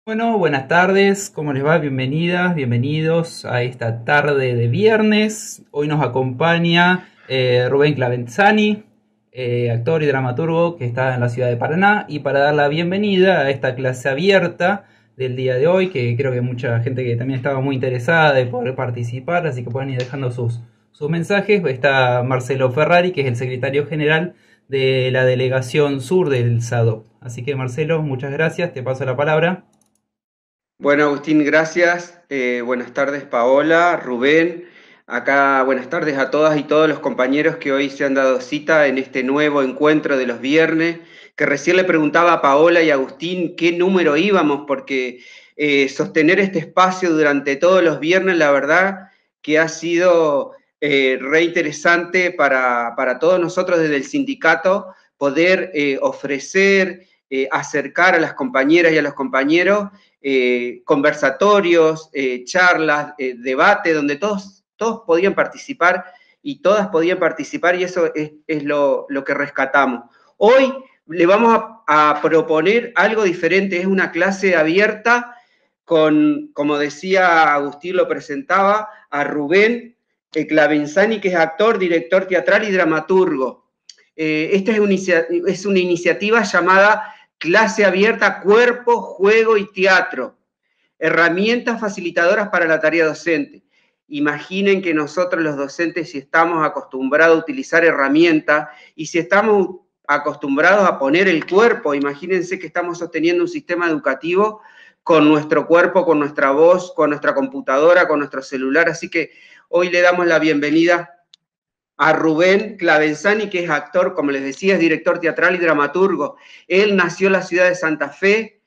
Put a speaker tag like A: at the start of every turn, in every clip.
A: Bueno, buenas tardes, ¿cómo les va? Bienvenidas, bienvenidos a esta tarde de viernes. Hoy nos acompaña Rubén Clavenzani, actor y dramaturgo que está en la ciudad de Paraná, y para dar la bienvenida a esta clase abierta del día de hoy, que creo que mucha gente que también estaba muy interesada de poder participar, así que pueden ir dejando sus mensajes. Está Marcelo Ferrari, que es el secretario general de la delegación sur del SADOP. Así que Marcelo, muchas gracias, te paso la palabra.
B: Bueno, Agustín, gracias. Buenas tardes, Paola, Rubén. Acá, buenas tardes a todas y todos los compañeros que hoy se han dado cita en este nuevo encuentro de los viernes, que recién le preguntaba a Paola y Agustín qué número íbamos, porque sostener este espacio durante todos los viernes, la verdad que ha sido re interesante para todos nosotros desde el sindicato poder ofrecer, acercar a las compañeras y a los compañeros conversatorios, charlas, debate, donde todos podían participar y todas podían participar, y eso es lo que rescatamos. Hoy le vamos a proponer algo diferente, es una clase abierta con, como decía Agustín, lo presentaba, a Rubén Clavenzani, que es actor, director teatral y dramaturgo. Esta es una iniciativa llamada Clase Abierta Cuerpo, Juego y Teatro. Herramientas facilitadoras para la tarea docente. Imaginen que nosotros los docentes, si estamos acostumbrados a utilizar herramientas y si estamos acostumbrados a poner el cuerpo, imagínense que estamos sosteniendo un sistema educativo con nuestro cuerpo, con nuestra voz, con nuestra computadora, con nuestro celular. Así que hoy le damos la bienvenida a Rubén Clavenzani, que es actor, como les decía, es director teatral y dramaturgo. Él nació en la ciudad de Santa Fe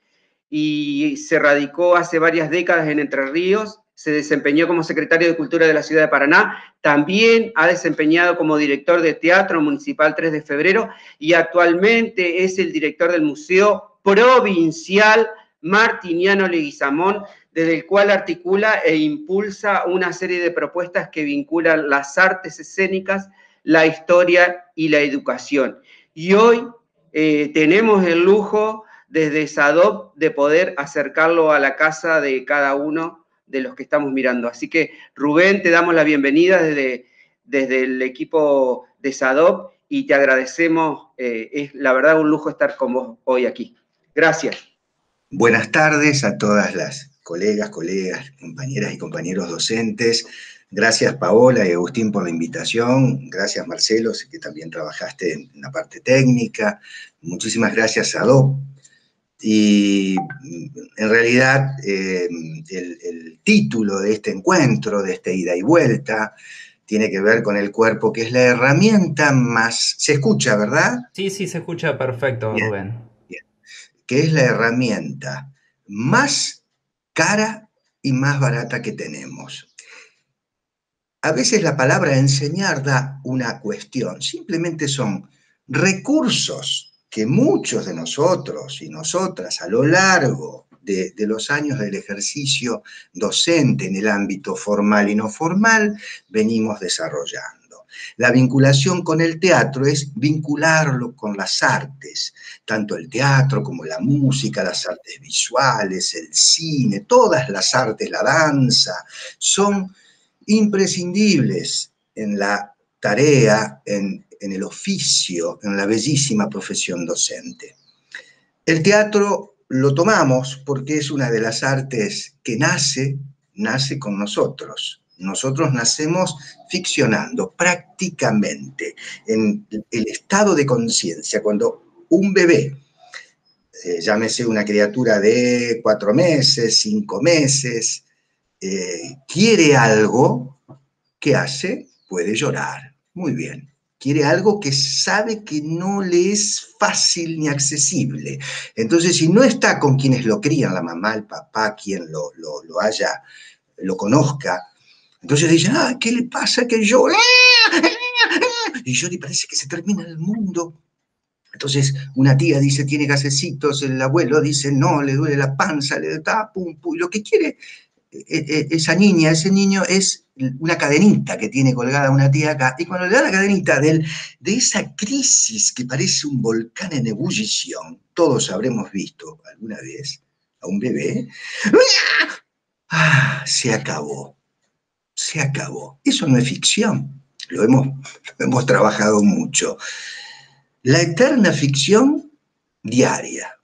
B: y se radicó hace varias décadas en Entre Ríos. Se desempeñó como secretario de Cultura de la ciudad de Paraná. También ha desempeñado como director de Teatro Municipal 3 de Febrero y actualmente es el director del Museo Provincial Martiniano Leguizamón, desde el cual articula e impulsa una serie de propuestas que vinculan las artes escénicas, la historia y la educación. Y hoy tenemos el lujo desde SADOP de poder acercarlo a la casa de cada uno de los que estamos mirando. Así que, Rubén, te damos la bienvenida desde el equipo de SADOP y te agradecemos. Es la verdad un lujo estar con vos hoy aquí. Gracias.
C: Buenas tardes a todas las colegas, compañeras y compañeros docentes. Gracias Paola y Agustín por la invitación. Gracias Marcelo, sé que también trabajaste en la parte técnica. Muchísimas gracias a DOP. Y en realidad el título de este encuentro, de esta ida y vuelta, tiene que ver con el cuerpo, que es la herramienta más... ¿Se escucha, verdad?
A: Sí, sí, se escucha perfecto,
C: Bien,
A: Rubén.
C: bien. Que es la herramienta más cara y más barata que tenemos. A veces la palabra enseñar da una cuestión, simplemente son recursos que muchos de nosotros y nosotras a lo largo de los años del ejercicio docente en el ámbito formal y no formal venimos desarrollando. La vinculación con el teatro es vincularlo con las artes, tanto el teatro como la música, las artes visuales, el cine, todas las artes, la danza, son imprescindibles en la tarea, en el oficio, en la bellísima profesión docente. El teatro lo tomamos porque es una de las artes que nace con nosotros. Nosotros nacemos ficcionando prácticamente en el estado de conciencia. Cuando un bebé, llámese una criatura de 4 meses, 5 meses, quiere algo, ¿qué hace? Puede llorar. Muy bien. Quiere algo que sabe que no le es fácil ni accesible. Entonces, si no está con quienes lo crían, la mamá, el papá, quien lo conozca, entonces dicen, ah, ¿qué le pasa que llora? Y llora y parece que se termina el mundo. Entonces, una tía dice, tiene gasecitos, el abuelo dice, no, le duele la panza, le da pum, pum, y lo que quiere esa niña, ese niño es una cadenita que tiene colgada una tía acá, y cuando le da la cadenita de esa crisis que parece un volcán en ebullición, todos habremos visto alguna vez, a un bebé. Se acabó, se acabó. Eso no es ficción, lo hemos trabajado mucho. La eterna ficción diaria,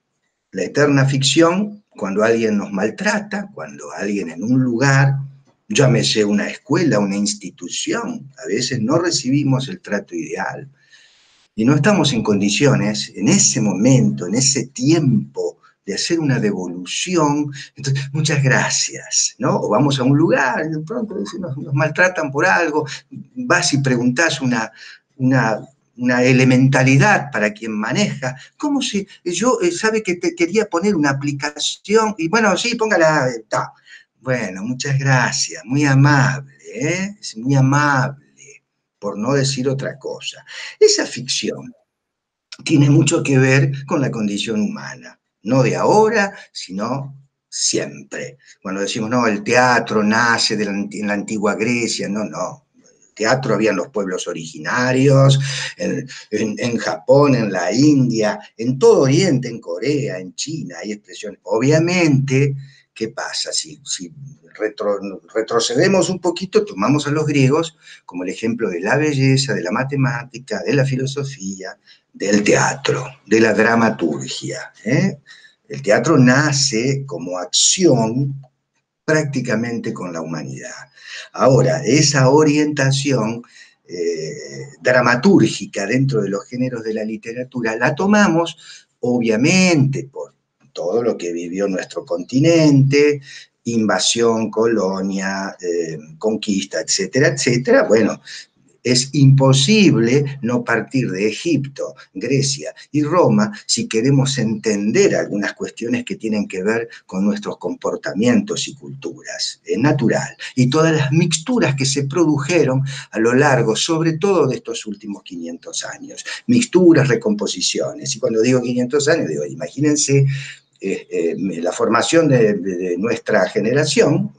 C: la eterna ficción cuando alguien nos maltrata, cuando alguien en un lugar, llámese una escuela, una institución, a veces no recibimos el trato ideal y no estamos en condiciones en ese momento, en ese tiempo, de hacer una devolución. Entonces, muchas gracias, ¿no? O vamos a un lugar y de pronto nos maltratan por algo, vas y preguntás una elementalidad para quien maneja. ¿Cómo si yo sabe que te quería poner una aplicación? Y bueno, sí, póngala. Ta. Bueno, muchas gracias, muy amable, ¿eh? Es muy amable, por no decir otra cosa. Esa ficción tiene mucho que ver con la condición humana, no de ahora, sino siempre. Cuando decimos, no, el teatro nace en la antigua Grecia, no, no. Teatro había en los pueblos originarios, en Japón, en la India, en todo Oriente, en Corea, en China, hay expresiones. Obviamente, ¿qué pasa? Si retrocedemos un poquito, tomamos a los griegos como el ejemplo de la belleza, de la matemática, de la filosofía, del teatro, de la dramaturgia. El teatro nace como acción prácticamente con la humanidad. Ahora, esa orientación dramatúrgica dentro de los géneros de la literatura la tomamos, obviamente, por todo lo que vivió nuestro continente, invasión, colonia, conquista, etcétera, etcétera. Bueno, es imposible no partir de Egipto, Grecia y Roma si queremos entender algunas cuestiones que tienen que ver con nuestros comportamientos y culturas. Es natural. Y todas las mixturas que se produjeron a lo largo, sobre todo de estos últimos 500 años. Mixturas, recomposiciones. Y cuando digo 500 años, digo, imagínense la formación de nuestra generación,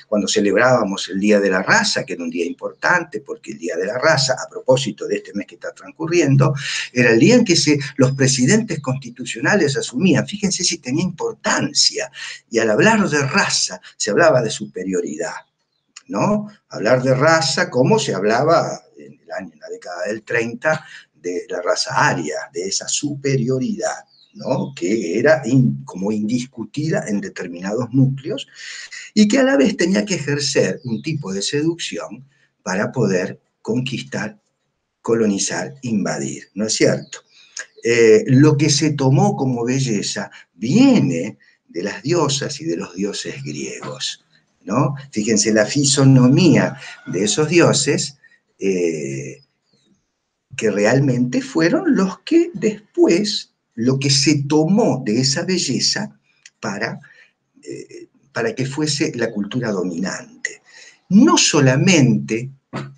C: cuando celebrábamos el Día de la Raza, que era un día importante, porque el Día de la Raza, a propósito de este mes que está transcurriendo, era el día en que los presidentes constitucionales asumían, fíjense si tenía importancia, y al hablar de raza se hablaba de superioridad, ¿no? Hablar de raza como se hablaba en la década del 30 de la raza aria, de esa superioridad, ¿no? Que era como indiscutida en determinados núcleos y que a la vez tenía que ejercer un tipo de seducción para poder conquistar, colonizar, invadir, ¿no es cierto? Lo que se tomó como belleza viene de las diosas y de los dioses griegos, ¿no? Fíjense la fisonomía de esos dioses que realmente fueron los que después, lo que se tomó de esa belleza para que fuese la cultura dominante. No solamente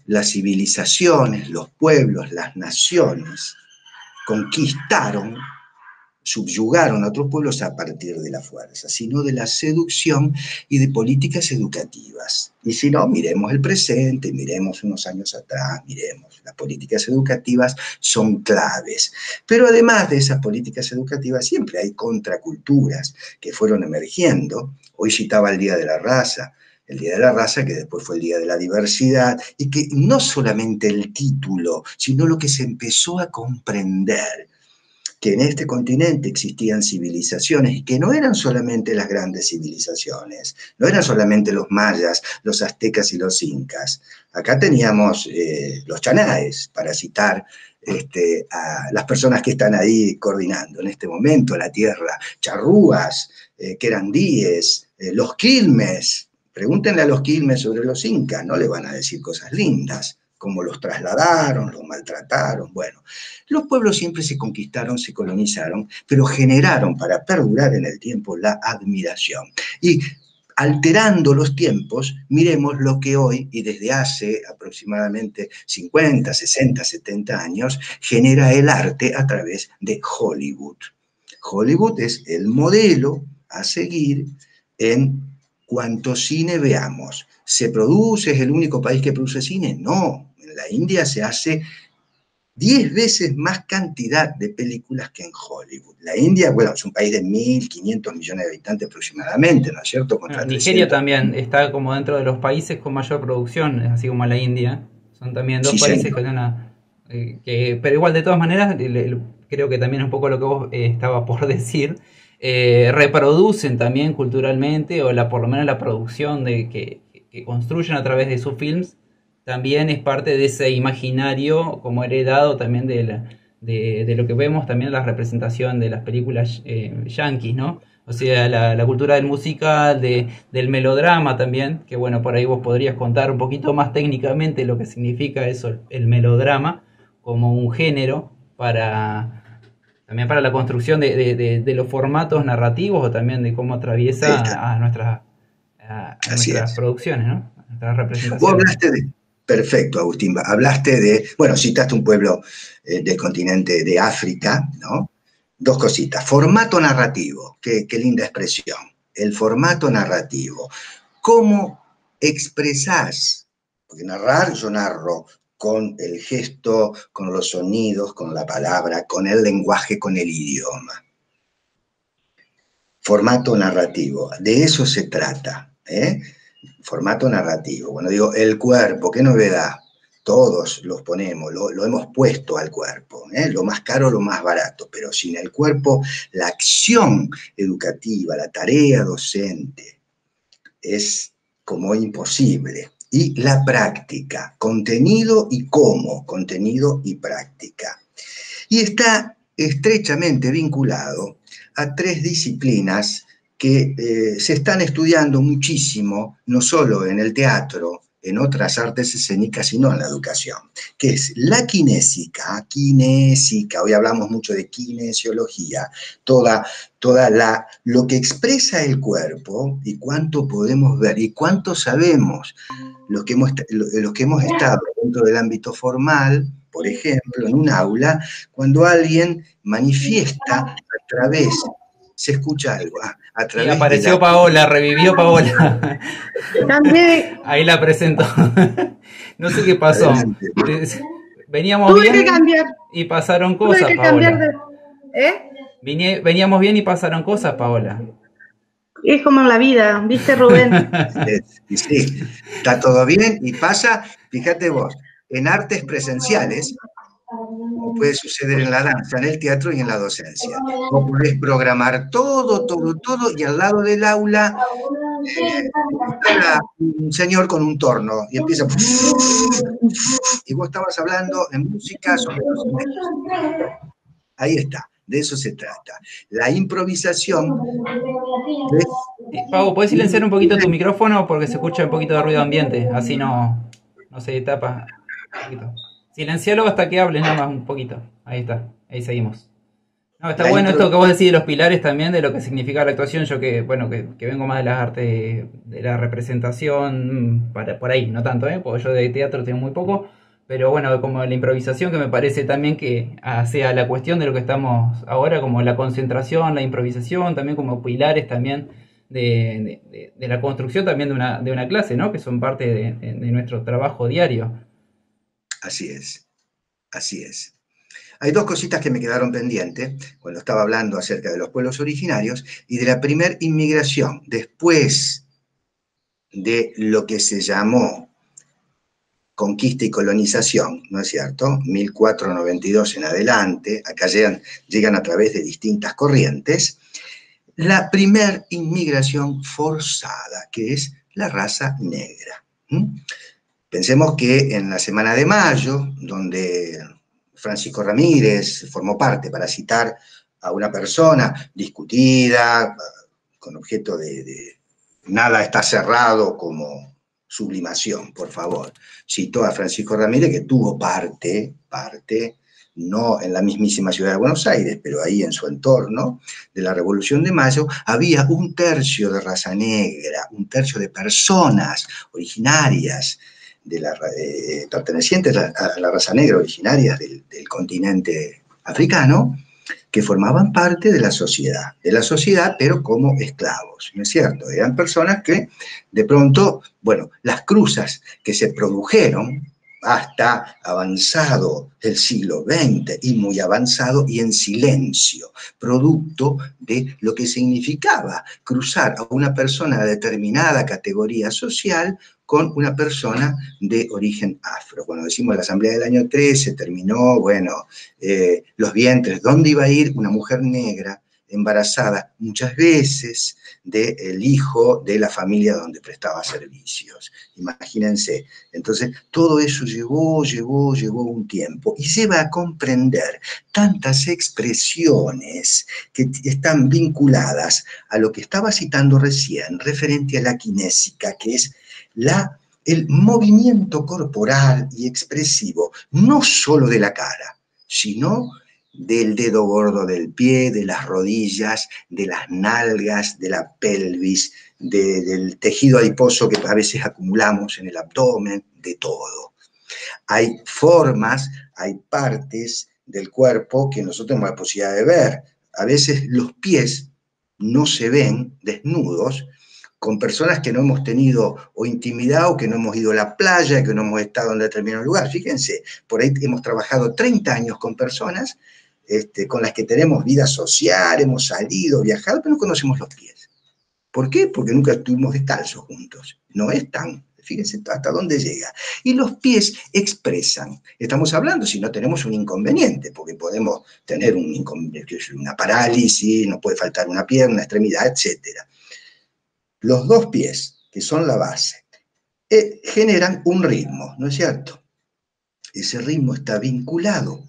C: las civilizaciones, los pueblos, las naciones conquistaron, subyugaron a otros pueblos a partir de la fuerza, sino de la seducción y de políticas educativas. Y si no, miremos el presente, miremos unos años atrás, miremos. Las políticas educativas son claves. Pero además de esas políticas educativas, siempre hay contraculturas que fueron emergiendo. Hoy citaba el Día de la Raza, el Día de la Raza, que después fue el Día de la Diversidad, y que no solamente el título, sino lo que se empezó a comprender, que en este continente existían civilizaciones y que no eran solamente las grandes civilizaciones, no eran solamente los mayas, los aztecas y los incas. Acá teníamos los chanaes, para citar a las personas que están ahí coordinando en este momento la tierra, charrúas, querandíes, los quilmes. Pregúntenle a los quilmes sobre los incas, no le van a decir cosas lindas, cómo los trasladaron, los maltrataron. Bueno, los pueblos siempre se conquistaron, se colonizaron, pero generaron para perdurar en el tiempo la admiración. Y alterando los tiempos, miremos lo que hoy, y desde hace aproximadamente 50, 60, 70 años, genera el arte a través de Hollywood. Hollywood es el modelo a seguir en cuanto cine veamos. ¿Se produce? ¿Es el único país que produce cine? No. En la India se hace 10 veces más cantidad de películas que en Hollywood. La India, bueno, es un país de 1.500 millones de habitantes aproximadamente, ¿no es cierto? Contra
A: Nigeria
C: 300.
A: también está como dentro de los países con mayor producción, así como la India. Son también dos
C: Sí,
A: países
C: señor.
A: con una... pero igual, de todas maneras, creo que también es un poco lo que vos estaba por decir, reproducen también culturalmente, o por lo menos la producción que construyen a través de sus films, también es parte de ese imaginario como heredado también de lo que vemos también en la representación de las películas yanquis, ¿no? O sea, la cultura del musical, del melodrama también, que bueno, por ahí vos podrías contar un poquito más técnicamente lo que significa eso, el melodrama, como un género también para la construcción de los formatos narrativos, o también de cómo
C: Ahí está.
A: atraviesa a
C: Así
A: nuestras
C: es.
A: producciones, ¿no? A nuestras
C: Vos
A: representaciones.
C: hablaste perfecto, Agustín, hablaste bueno, citaste un pueblo del continente de África, ¿no? Dos cositas. Formato narrativo, qué linda expresión. El formato narrativo. ¿Cómo expresás? Porque narrar, yo narro con el gesto, con los sonidos, con la palabra, con el lenguaje, con el idioma. Formato narrativo, de eso se trata, ¿eh? Formato narrativo. Bueno, digo, el cuerpo, qué novedad. Todos los ponemos, lo hemos puesto al cuerpo, ¿eh? Lo más caro, lo más barato, pero sin el cuerpo, la acción educativa, la tarea docente es como imposible. Y la práctica, contenido y cómo, contenido y práctica. Y está estrechamente vinculado a 3 disciplinas que se están estudiando muchísimo, no solo en el teatro, en otras artes escénicas, sino en la educación, que es la kinésica, hoy hablamos mucho de kinesiología, lo que expresa el cuerpo y cuánto podemos ver y cuánto sabemos los que hemos estado dentro del ámbito formal, por ejemplo, en un aula, cuando alguien manifiesta a través, se escucha algo, a
A: Y
C: través de la...
A: apareció Paola, revivió Paola.
D: Cambié,
A: Ahí la presento. No sé qué pasó.
C: Adelante.
A: Veníamos
D: tuve que
A: bien
D: cambiar,
A: y pasaron
D: tuve
A: cosas,
D: que cambiar
A: Paola.
D: ¿eh?
A: Veníamos bien y pasaron cosas, Paola.
D: Es como en la vida, ¿viste, Rubén?
C: Y sí, está todo bien y pasa, fíjate vos, en artes presenciales, como puede suceder en la danza, en el teatro y en la docencia. Vos podés programar todo, y al lado del aula está un señor con un torno y empieza... Y vos estabas hablando en música sobre los inventos. Ahí está, de eso se trata. La improvisación es...
A: Pau, ¿puedes silenciar un poquito tu micrófono? Porque se escucha un poquito de ruido ambiente. Así no se tapa. Un poquito. Silencialo hasta que hable nada más un poquito. Ahí está, ahí seguimos. No, está bueno esto que vos decís de los pilares también, de lo que significa la actuación. Yo que vengo más de las artes, de la representación, por ahí, no tanto, porque yo de teatro tengo muy poco. Pero bueno, como la improvisación, que me parece también que sea la cuestión de lo que estamos ahora, como la concentración, la improvisación, también como pilares también de la construcción también de una clase, ¿no? Que son parte de nuestro trabajo diario.
C: Así es, así es. Hay 2 cositas que me quedaron pendientes cuando estaba hablando acerca de los pueblos originarios y de la primer inmigración, después de lo que se llamó conquista y colonización, ¿no es cierto? 1492 en adelante, acá llegan a través de distintas corrientes, la primer inmigración forzada, que es la raza negra. Pensemos que en la Semana de Mayo, donde Francisco Ramírez formó parte, para citar a una persona discutida, con objeto de nada está cerrado como sublimación, por favor. Citó a Francisco Ramírez, que tuvo parte, no en la mismísima ciudad de Buenos Aires, pero ahí en su entorno, de la Revolución de Mayo, había 1/3 de raza negra, 1/3 de personas originarias, pertenecientes a la raza negra, originarias del continente africano, que formaban parte de la sociedad, pero como esclavos, ¿no es cierto? Eran personas que, de pronto, bueno, las cruzas que se produjeron hasta avanzado el siglo XX y muy avanzado y en silencio, producto de lo que significaba cruzar a una persona de determinada categoría social con una persona de origen afro. Cuando decimos la asamblea del año 13, terminó, bueno, los vientres, ¿dónde iba a ir una mujer negra embarazada muchas veces del hijo de la familia donde prestaba servicios? Imagínense. Entonces, todo eso llevó un tiempo y lleva a comprender tantas expresiones que están vinculadas a lo que estaba citando recién, referente a la kinésica, que es el movimiento corporal y expresivo, no solo de la cara, sino del dedo gordo del pie, de las rodillas, de las nalgas, de la pelvis, del tejido adiposo que a veces acumulamos en el abdomen, de todo. Hay formas, hay partes del cuerpo que nosotros tenemos la posibilidad de ver. A veces los pies no se ven desnudos, con personas que no hemos tenido o intimidad o que no hemos ido a la playa, que no hemos estado en determinado lugar. Fíjense, por ahí hemos trabajado 30 años con personas con las que tenemos vida social, hemos salido, viajado, pero no conocemos los pies. ¿Por qué? Porque nunca estuvimos descalzos juntos. No es tan, fíjense hasta dónde llega. Y los pies expresan. Estamos hablando si no tenemos un inconveniente, porque podemos tener una parálisis, no puede faltar una pierna, una extremidad, etc. Los dos pies, que son la base, generan un ritmo, ¿no es cierto? Ese ritmo está vinculado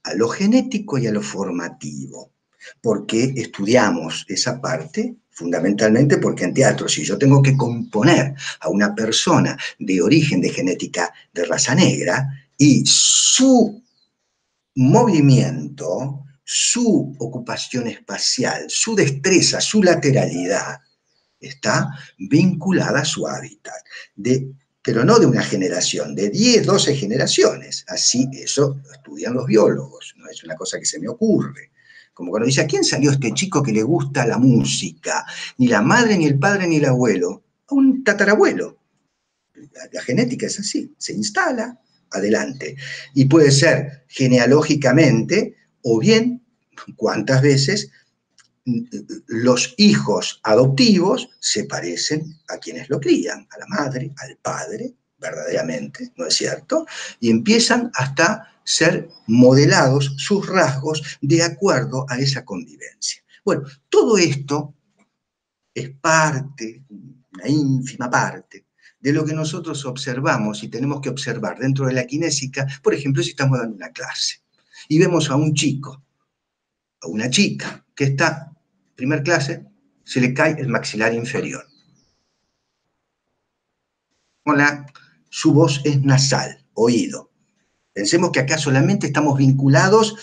C: a lo genético y a lo formativo, porque estudiamos esa parte fundamentalmente porque en teatro, si yo tengo que componer a una persona de origen de genética de raza negra y su movimiento, su ocupación espacial, su destreza, su lateralidad, está vinculada a su hábitat, pero no de una generación, de 10, 12 generaciones. Así eso lo estudian los biólogos, no es una cosa que se me ocurre. Como cuando dice, ¿a quién salió este chico que le gusta la música? Ni la madre, ni el padre, ni el abuelo. A un tatarabuelo. La genética es así, se instala, adelante. Y puede ser genealógicamente, o bien, ¿cuántas veces los hijos adoptivos se parecen a quienes lo crían, a la madre, al padre, verdaderamente, ¿no es cierto? Y empiezan hasta ser modelados sus rasgos de acuerdo a esa convivencia. Bueno, todo esto es parte, una ínfima parte, de lo que nosotros observamos y tenemos que observar dentro de la kinésica, por ejemplo, si estamos dando una clase y vemos a un chico, a una chica que está primer clase, se le cae el maxilar inferior. Su voz es nasal, oído. Pensemos que acá solamente estamos vinculados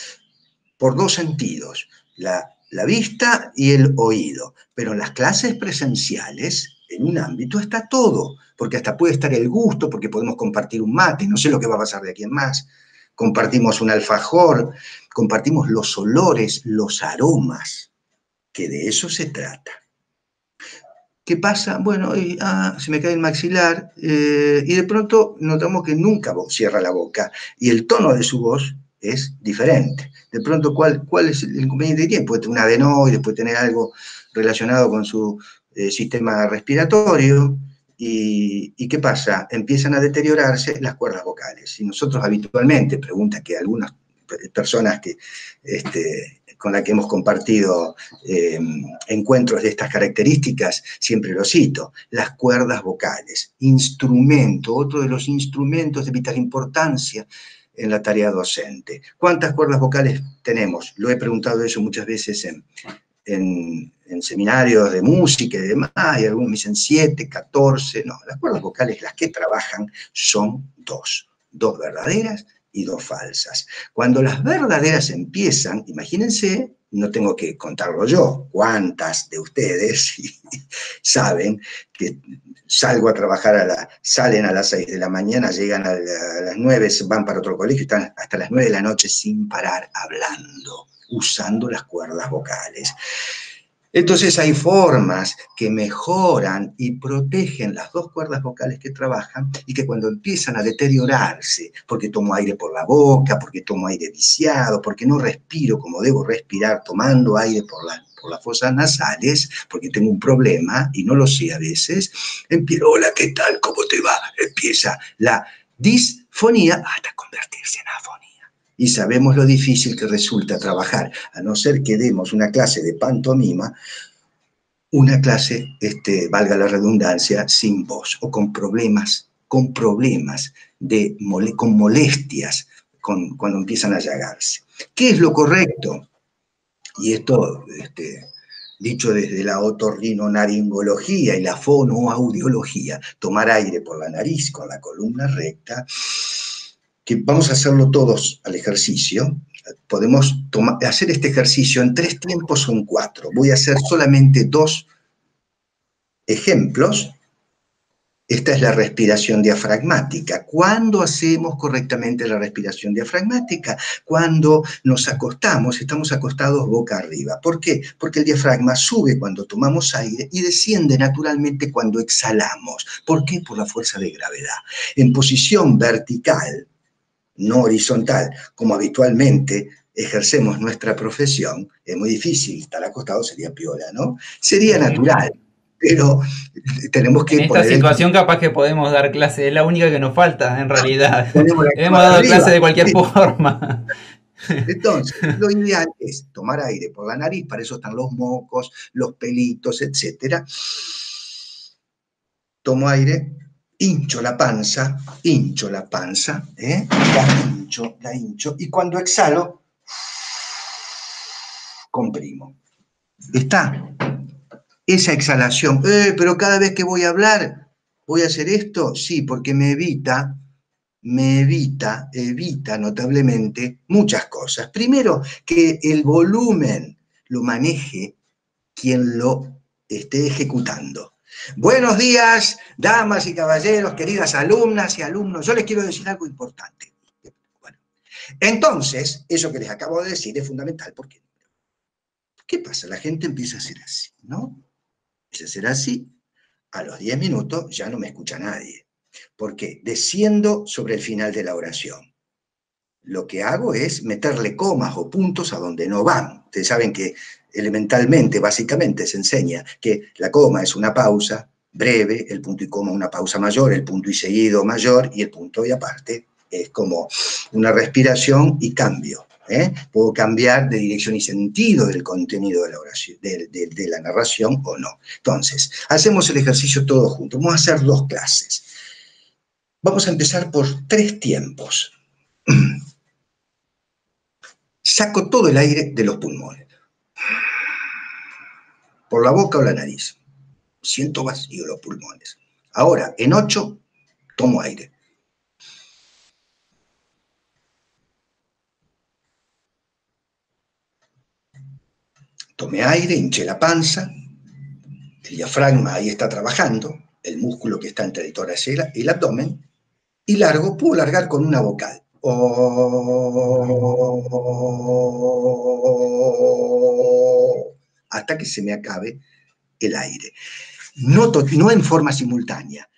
C: por dos sentidos, la vista y el oído. Pero en las clases presenciales, en un ámbito está todo, porque hasta puede estar el gusto, porque podemos compartir un mate, no sé lo que va a pasar de aquí en más. Compartimos un alfajor, compartimos los olores, los aromas, que de eso se trata. ¿Qué pasa? Bueno, se me cae el maxilar y de pronto notamos que nunca cierra la boca y el tono de su voz es diferente. De pronto, ¿cuál es el inconveniente que tiene? Puede tener un adenoide, puede tener algo relacionado con su sistema respiratorio. ¿Y qué pasa? Empiezan a deteriorarse las cuerdas vocales. Y nosotros habitualmente, pregunta que algunas personas que con la que hemos compartido encuentros de estas características, siempre lo cito, las cuerdas vocales, instrumento, otro de los instrumentos de vital importancia en la tarea docente. ¿Cuántas cuerdas vocales tenemos? Lo he preguntado eso muchas veces en seminarios de música y demás, y algunos me dicen 7, 14, no, las cuerdas vocales, las que trabajan, son dos verdaderas y dos falsas. Cuando las verdaderas empiezan, imagínense, no tengo que contarlo yo, cuántas de ustedes saben que salgo a trabajar, salen a las 6 de la mañana, llegan a las 9, van para otro colegio, están hasta las 9 de la noche sin parar hablando, usando las cuerdas vocales. Entonces hay formas que mejoran y protegen las dos cuerdas vocales que trabajan y que cuando empiezan a deteriorarse, porque tomo aire por la boca, porque tomo aire viciado, porque no respiro como debo respirar tomando aire por las fosas nasales, porque tengo un problema y no lo sé a veces, empieza, hola, ¿qué tal? ¿Cómo te va? Empieza la disfonía hasta convertirse en afonía. Y sabemos lo difícil que resulta trabajar, a no ser que demos una clase de pantomima, una clase, valga la redundancia, sin voz o con problemas, con molestias, cuando empiezan a llagarse. ¿Qué es lo correcto? Y esto, dicho desde la otorrinolaringología y la fonoaudiología, tomar aire por la nariz con la columna recta, que vamos a hacerlo todos al ejercicio. Podemos hacer este ejercicio en 3 tiempos o en 4. Voy a hacer solamente 2 ejemplos. Esta es la respiración diafragmática. ¿Cuándo hacemos correctamente la respiración diafragmática? Cuando nos acostamos, estamos acostados boca arriba. ¿Por qué? Porque el diafragma sube cuando tomamos aire y desciende naturalmente cuando exhalamos. ¿Por qué? Por la fuerza de gravedad. En posición vertical, no horizontal, como habitualmente ejercemos nuestra profesión, es muy difícil, estar acostado sería piola, ¿no? Sería natural, pero tenemos que
A: en esta situación capaz que podemos dar clase, es la única que nos falta en realidad. Hemos dado clase de cualquier forma.
C: Entonces, lo ideal es tomar aire por la nariz, para eso están los mocos, los pelitos, etc. Tomo aire, hincho la panza, la hincho, y cuando exhalo, comprimo. ¿Está? Esa exhalación, pero cada vez que voy a hablar, ¿voy a hacer esto? Sí, porque me evita notablemente muchas cosas. Primero, que el volumen lo maneje quien lo esté ejecutando. Buenos días, damas y caballeros, queridas alumnas y alumnos. Yo les quiero decir algo importante. Bueno, entonces, eso que les acabo de decir es fundamental. ¿Por qué? ¿Qué pasa? La gente empieza a hacer así, ¿no? Empieza a hacer así. A los 10 minutos ya no me escucha nadie. Porque desciendo sobre el final de la oración. Lo que hago es meterle comas o puntos a donde no van. Ustedes saben que elementalmente, básicamente, se enseña que la coma es una pausa breve, el punto y coma una pausa mayor, el punto y seguido mayor, y el punto y aparte es como una respiración y cambio. Puedo cambiar de dirección y sentido del contenido de la oración, de la narración o no. Entonces, hacemos el ejercicio todos juntos. Vamos a hacer 2 clases. Vamos a empezar por 3 tiempos. Saco todo el aire de los pulmones. Por la boca o la nariz. Siento vacío los pulmones. Ahora, en 8, tomo aire. Tomé aire, hinché la panza. El diafragma ahí está trabajando. El músculo que está entre el tórax y el abdomen. Y largo, puedo largar con una vocal. Hasta que se me acabe el aire. No en forma simultánea.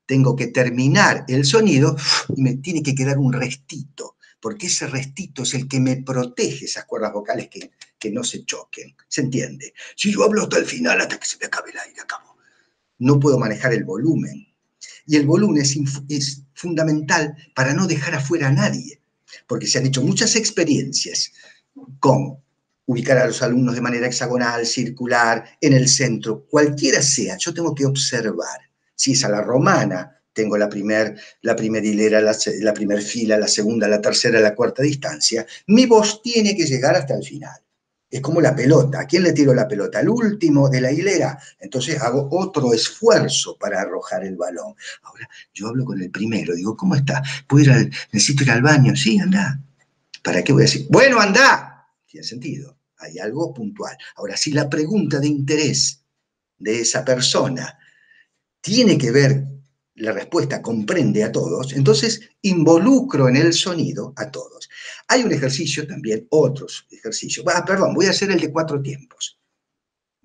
C: Tengo que terminar el sonido y me tiene que quedar un restito, porque ese restito es el que me protege esas cuerdas vocales que no se choquen. ¿Se entiende? Si yo hablo hasta el final, hasta que se me acabe el aire, acabo. No puedo manejar el volumen. Y el volumen es fundamental para no dejar afuera a nadie, porque se han hecho muchas experiencias con ubicar a los alumnos de manera hexagonal, circular, en el centro, cualquiera sea, yo tengo que observar. Si es a la romana, tengo la primera hilera, la primera fila, la segunda, la tercera, la cuarta distancia, mi voz tiene que llegar hasta el final. Es como la pelota. ¿A quién le tiro la pelota? ¿Al último de la hilera? Entonces hago otro esfuerzo para arrojar el balón. Ahora, yo hablo con el primero, digo, ¿cómo está? ¿Necesito ir al baño? Sí, anda. ¿Para qué voy a decir? Bueno, anda. Tiene sentido. Hay algo puntual. Ahora, si la pregunta de interés de esa persona tiene que ver, la respuesta comprende a todos, entonces involucro en el sonido a todos. Hay un ejercicio también, otros ejercicios. Perdón, voy a hacer el de 4 tiempos.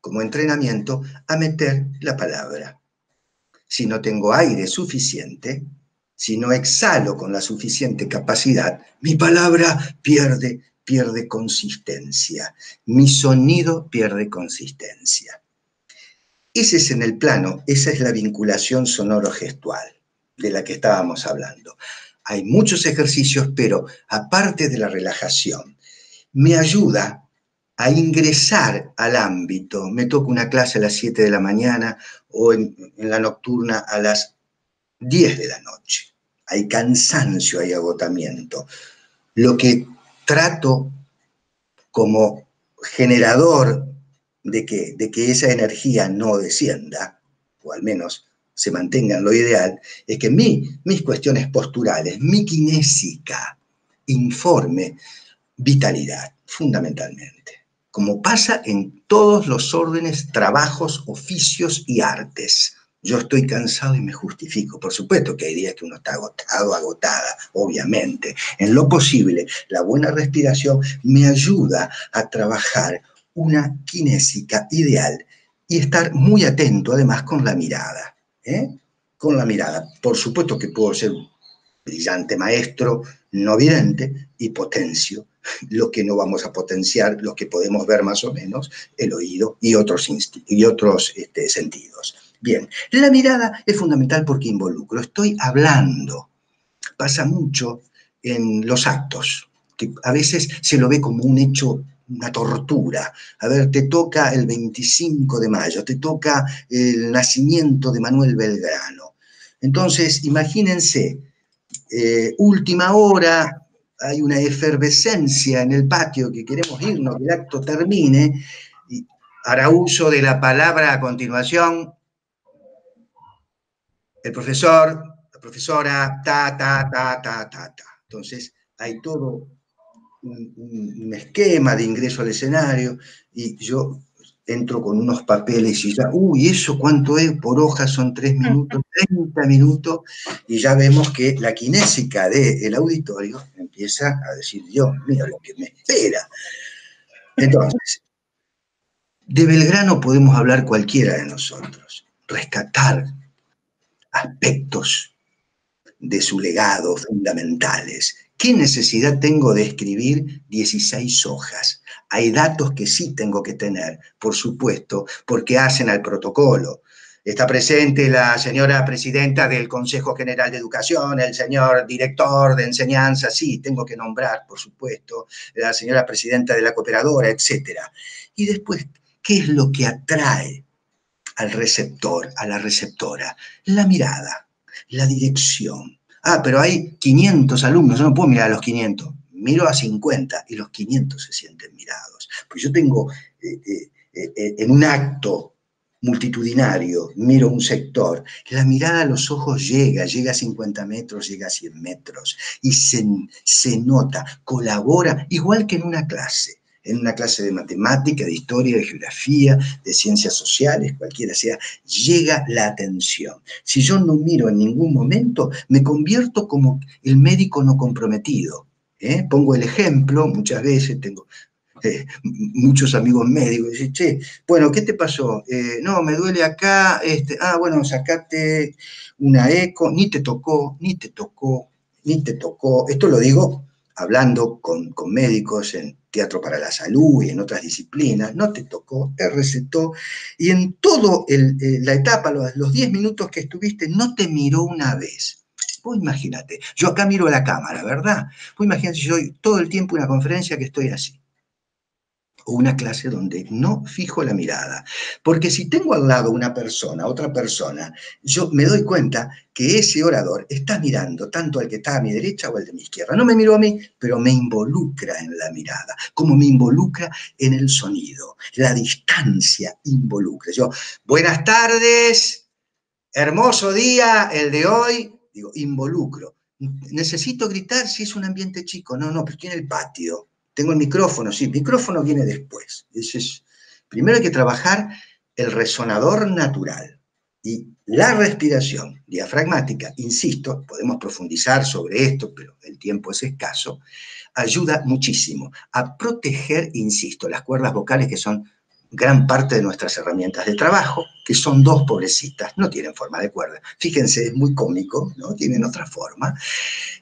C: como entrenamiento a meter la palabra. Si no tengo aire suficiente, si no exhalo con la suficiente capacidad, mi palabra pierde consistencia. Mi sonido pierde consistencia. Ese es en el plano, esa es la vinculación sonoro-gestual de la que estábamos hablando. Hay muchos ejercicios, pero aparte de la relajación, me ayuda a ingresar al ámbito. Me toca una clase a las 7 de la mañana o en la nocturna a las 10 de la noche. Hay cansancio, hay agotamiento. Lo que trato como generador de que esa energía no descienda, o al menos se mantenga en lo ideal, es que mis cuestiones posturales, mi kinésica, informe vitalidad, fundamentalmente. Como pasa en todos los órdenes, trabajos, oficios y artes. Yo estoy cansado y me justifico. Por supuesto que hay días que uno está agotado, agotada, obviamente. En lo posible, la buena respiración me ayuda a trabajar una kinésica ideal y estar muy atento, además, con la mirada. Con la mirada. Por supuesto que puedo ser un brillante maestro, no vidente, y potencio lo que no vamos a potenciar, lo que podemos ver más o menos, el oído y otros sentidos. Bien, la mirada es fundamental porque involucro, estoy hablando. Pasa mucho en los actos, que a veces se lo ve como un hecho, una tortura. A ver, te toca el 25 de mayo, te toca el nacimiento de Manuel Belgrano. Entonces, imagínense, última hora, hay una efervescencia en el patio que queremos irnos, que el acto termine, y hará uso de la palabra a continuación el profesor, la profesora, ta. Entonces, hay todo un esquema de ingreso al escenario y yo entro con unos papeles y ya, ¿eso cuánto es? Por hoja son 3 minutos, 30 minutos, y ya vemos que la kinésica del auditorio empieza a decir, Dios mío, lo que me espera. Entonces, de Belgrano podemos hablar cualquiera de nosotros, rescatar aspectos de su legado fundamentales. ¿Qué necesidad tengo de escribir 16 hojas? Hay datos que sí tengo que tener, por supuesto, porque hacen al protocolo. Está presente la señora presidenta del Consejo General de Educación, el señor director de enseñanza, sí, tengo que nombrar, por supuesto, la señora presidenta de la cooperadora, etc. Y después, ¿qué es lo que atrae al receptor, a la receptora? La mirada, la dirección. Pero hay 500 alumnos, yo no puedo mirar a los 500, miro a 50 y los 500 se sienten mirados. Pues yo tengo, en un acto multitudinario, miro un sector, la mirada a los ojos llega a 50 metros, llega a 100 metros, y se nota, colabora, igual que en una clase de matemática, de historia, de geografía, de ciencias sociales, cualquiera sea, llega la atención. Si yo no miro en ningún momento, me convierto como el médico no comprometido. Pongo el ejemplo, muchas veces tengo muchos amigos médicos, y dicen, che, bueno, ¿qué te pasó? No, me duele acá, bueno, sacate una eco, ni te tocó. Esto lo digo hablando con médicos en Teatro para la Salud y en otras disciplinas, no te tocó, te recetó, y en toda la etapa, los 10 minutos que estuviste, no te miró una vez. Vos imagínate, yo acá miro a la cámara, ¿verdad? Vos imagínate, yo todo el tiempo en una conferencia que estoy así, o una clase donde no fijo la mirada. Porque si tengo al lado una persona, otra persona, yo me doy cuenta que ese orador está mirando tanto al que está a mi derecha o al de mi izquierda. No me miró a mí, pero me involucra en la mirada, como me involucra en el sonido. La distancia involucra. Yo, buenas tardes, hermoso día el de hoy, digo, involucro. Necesito gritar si es un ambiente chico. No, pero estoy en el patio. Tengo el micrófono, sí, el micrófono viene después. Primero hay que trabajar el resonador natural y la respiración diafragmática, insisto, podemos profundizar sobre esto, pero el tiempo es escaso, ayuda muchísimo a proteger, insisto, las cuerdas vocales que son gran parte de nuestras herramientas de trabajo, que son dos pobrecitas, no tienen forma de cuerda. Fíjense, es muy cómico, ¿no? Tienen otra forma.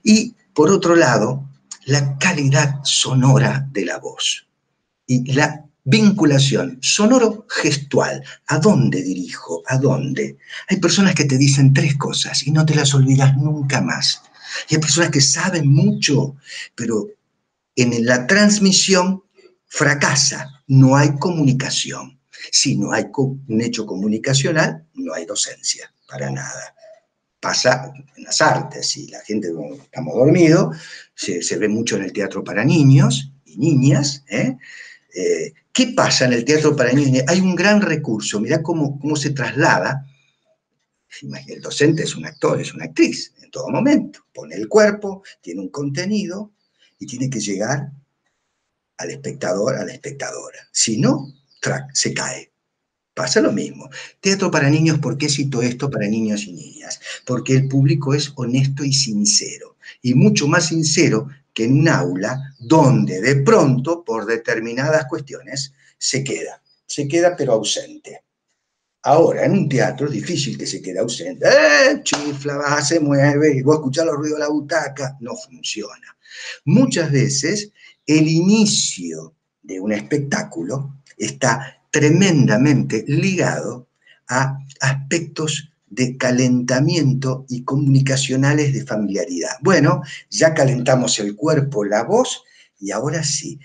C: Y, por otro lado, la calidad sonora de la voz y la vinculación sonoro-gestual. ¿A dónde dirijo? ¿A dónde? Hay personas que te dicen 3 cosas y no te las olvidas nunca más. Y hay personas que saben mucho, pero en la transmisión fracasa, no hay comunicación. Si no hay un hecho comunicacional, no hay docencia, para nada. Pasa en las artes, si la gente, estamos dormidos, se ve mucho en el teatro para niños y niñas. ¿Qué pasa en el teatro para niños? Hay un gran recurso, mirá cómo se traslada. El docente es un actor, es una actriz, en todo momento. Pone el cuerpo, tiene un contenido y tiene que llegar al espectador, a la espectadora. Si no, se cae. Pasa lo mismo. Teatro para niños, ¿por qué cito esto para niños y niñas? Porque el público es honesto y sincero, y mucho más sincero que en un aula donde de pronto, por determinadas cuestiones, se queda pero ausente. Ahora, en un teatro es difícil que se quede ausente. Chifla, va, se mueve, y vos escuchás los ruidos de la butaca. No funciona. Muchas veces, el inicio de un espectáculo está tremendamente ligado a aspectos de calentamiento y comunicacionales de familiaridad. Bueno, ya calentamos el cuerpo, la voz, y ahora sí,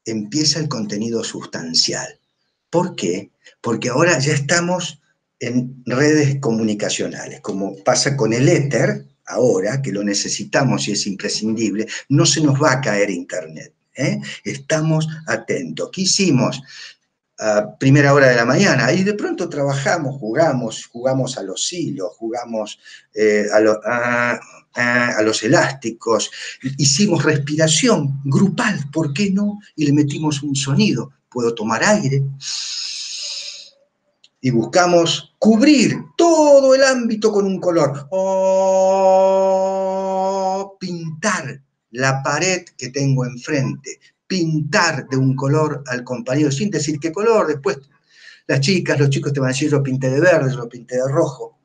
C: empieza el contenido sustancial. ¿Por qué? Porque ahora ya estamos en redes comunicacionales, como pasa con el éter, ahora que lo necesitamos y es imprescindible, no se nos va a caer internet. Estamos atentos. ¿Qué hicimos? A primera hora de la mañana, y de pronto trabajamos, jugamos a los hilos, jugamos a los elásticos, hicimos respiración grupal, ¿por qué no? Y le metimos un sonido, puedo tomar aire, y buscamos cubrir todo el ámbito con un color, pintar la pared que tengo enfrente, pintar de un color al compañero, sin decir qué color. Después las chicas, los chicos te van a decir, yo lo pinté de verde, yo lo pinté de rojo,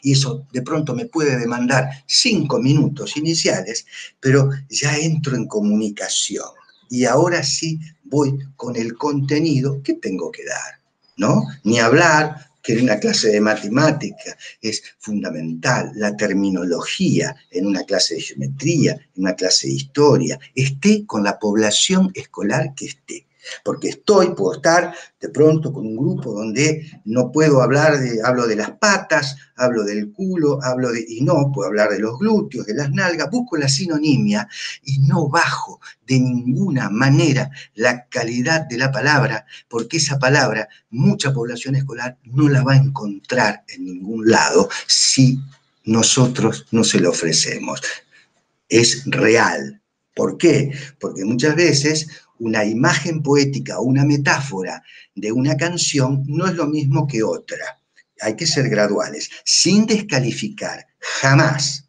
C: y eso de pronto me puede demandar 5 minutos iniciales, pero ya entro en comunicación, y ahora sí voy con el contenido que tengo que dar, ¿no? Ni hablar que en una clase de matemática es fundamental la terminología, en una clase de geometría, en una clase de historia, esté con la población escolar que esté. Porque puedo estar de pronto con un grupo donde no puedo hablo de las patas, hablo del culo, y no, puedo hablar de los glúteos, de las nalgas, busco la sinonimia y no bajo de ninguna manera la calidad de la palabra, porque esa palabra mucha población escolar no la va a encontrar en ningún lado si nosotros no se lo ofrecemos. Es real. ¿Por qué? Porque muchas veces una imagen poética o una metáfora de una canción no es lo mismo que otra. Hay que ser graduales, sin descalificar, jamás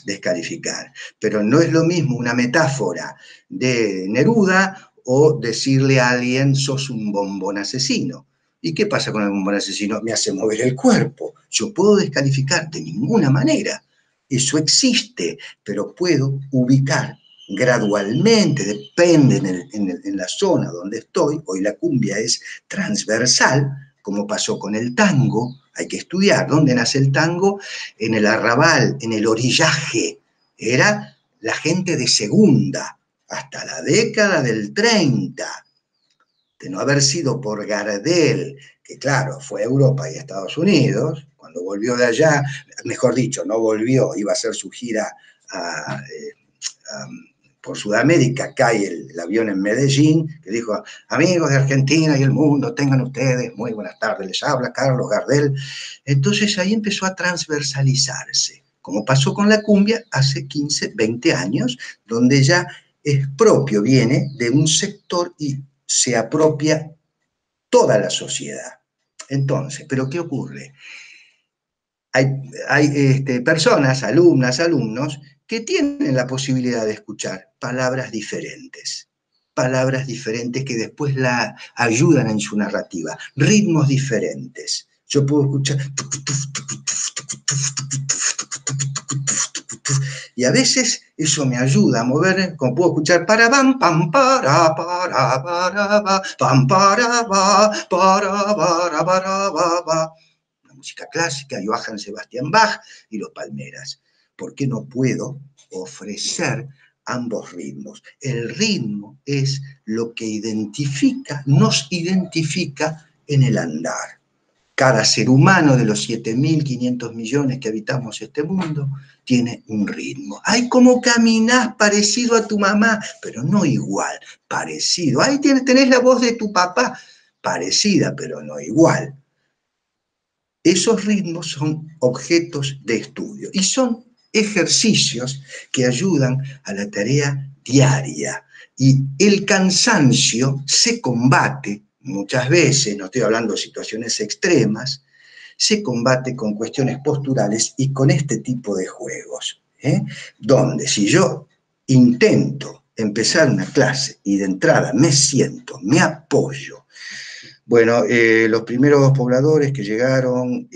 C: descalificar. Pero no es lo mismo una metáfora de Neruda o decirle a alguien, sos un bombón asesino. ¿Y qué pasa con el bombón asesino? Me hace mover el cuerpo. Yo puedo descalificar de ninguna manera. Eso existe, pero puedo ubicar gradualmente, depende en la zona donde estoy. Hoy la cumbia es transversal, como pasó con el tango. Hay que estudiar dónde nace el tango, en el arrabal, en el orillaje. Era la gente de segunda, hasta la década del 30. De no haber sido por Gardel, que claro, fue a Europa y a Estados Unidos, cuando volvió de allá, mejor dicho, no volvió, iba a hacer su gira por Sudamérica, cae el avión en Medellín, que dijo, amigos de Argentina y el mundo, tengan ustedes muy buenas tardes, les habla Carlos Gardel. Entonces ahí empezó a transversalizarse, como pasó con la cumbia hace 15, 20 años, donde ya es propio, viene de un sector y se apropia toda la sociedad. Entonces, ¿pero qué ocurre? Hay personas, alumnas, alumnos, que tienen la posibilidad de escuchar palabras diferentes. palabras diferentes que después la ayudan en su narrativa, ritmos diferentes. Yo puedo escuchar y a veces eso me ayuda a mover, como puedo escuchar para bam pam para pam para ba. Una música clásica, Johann Sebastian Bach y los Palmeras. ¿Por qué no puedo ofrecer ambos ritmos? El ritmo es lo que nos identifica en el andar. Cada ser humano de los 7.500 millones que habitamos este mundo tiene un ritmo. Ay, cómo caminás parecido a tu mamá, pero no igual, parecido. Ahí tenés la voz de tu papá, parecida, pero no igual. Esos ritmos son objetos de estudio y son ejercicios que ayudan a la tarea diaria. Y el cansancio se combate muchas veces, no estoy hablando de situaciones extremas, se combate con cuestiones posturales y con este tipo de juegos, donde si yo intento empezar una clase y de entrada me siento, me apoyo. Bueno, los primeros pobladores que llegaron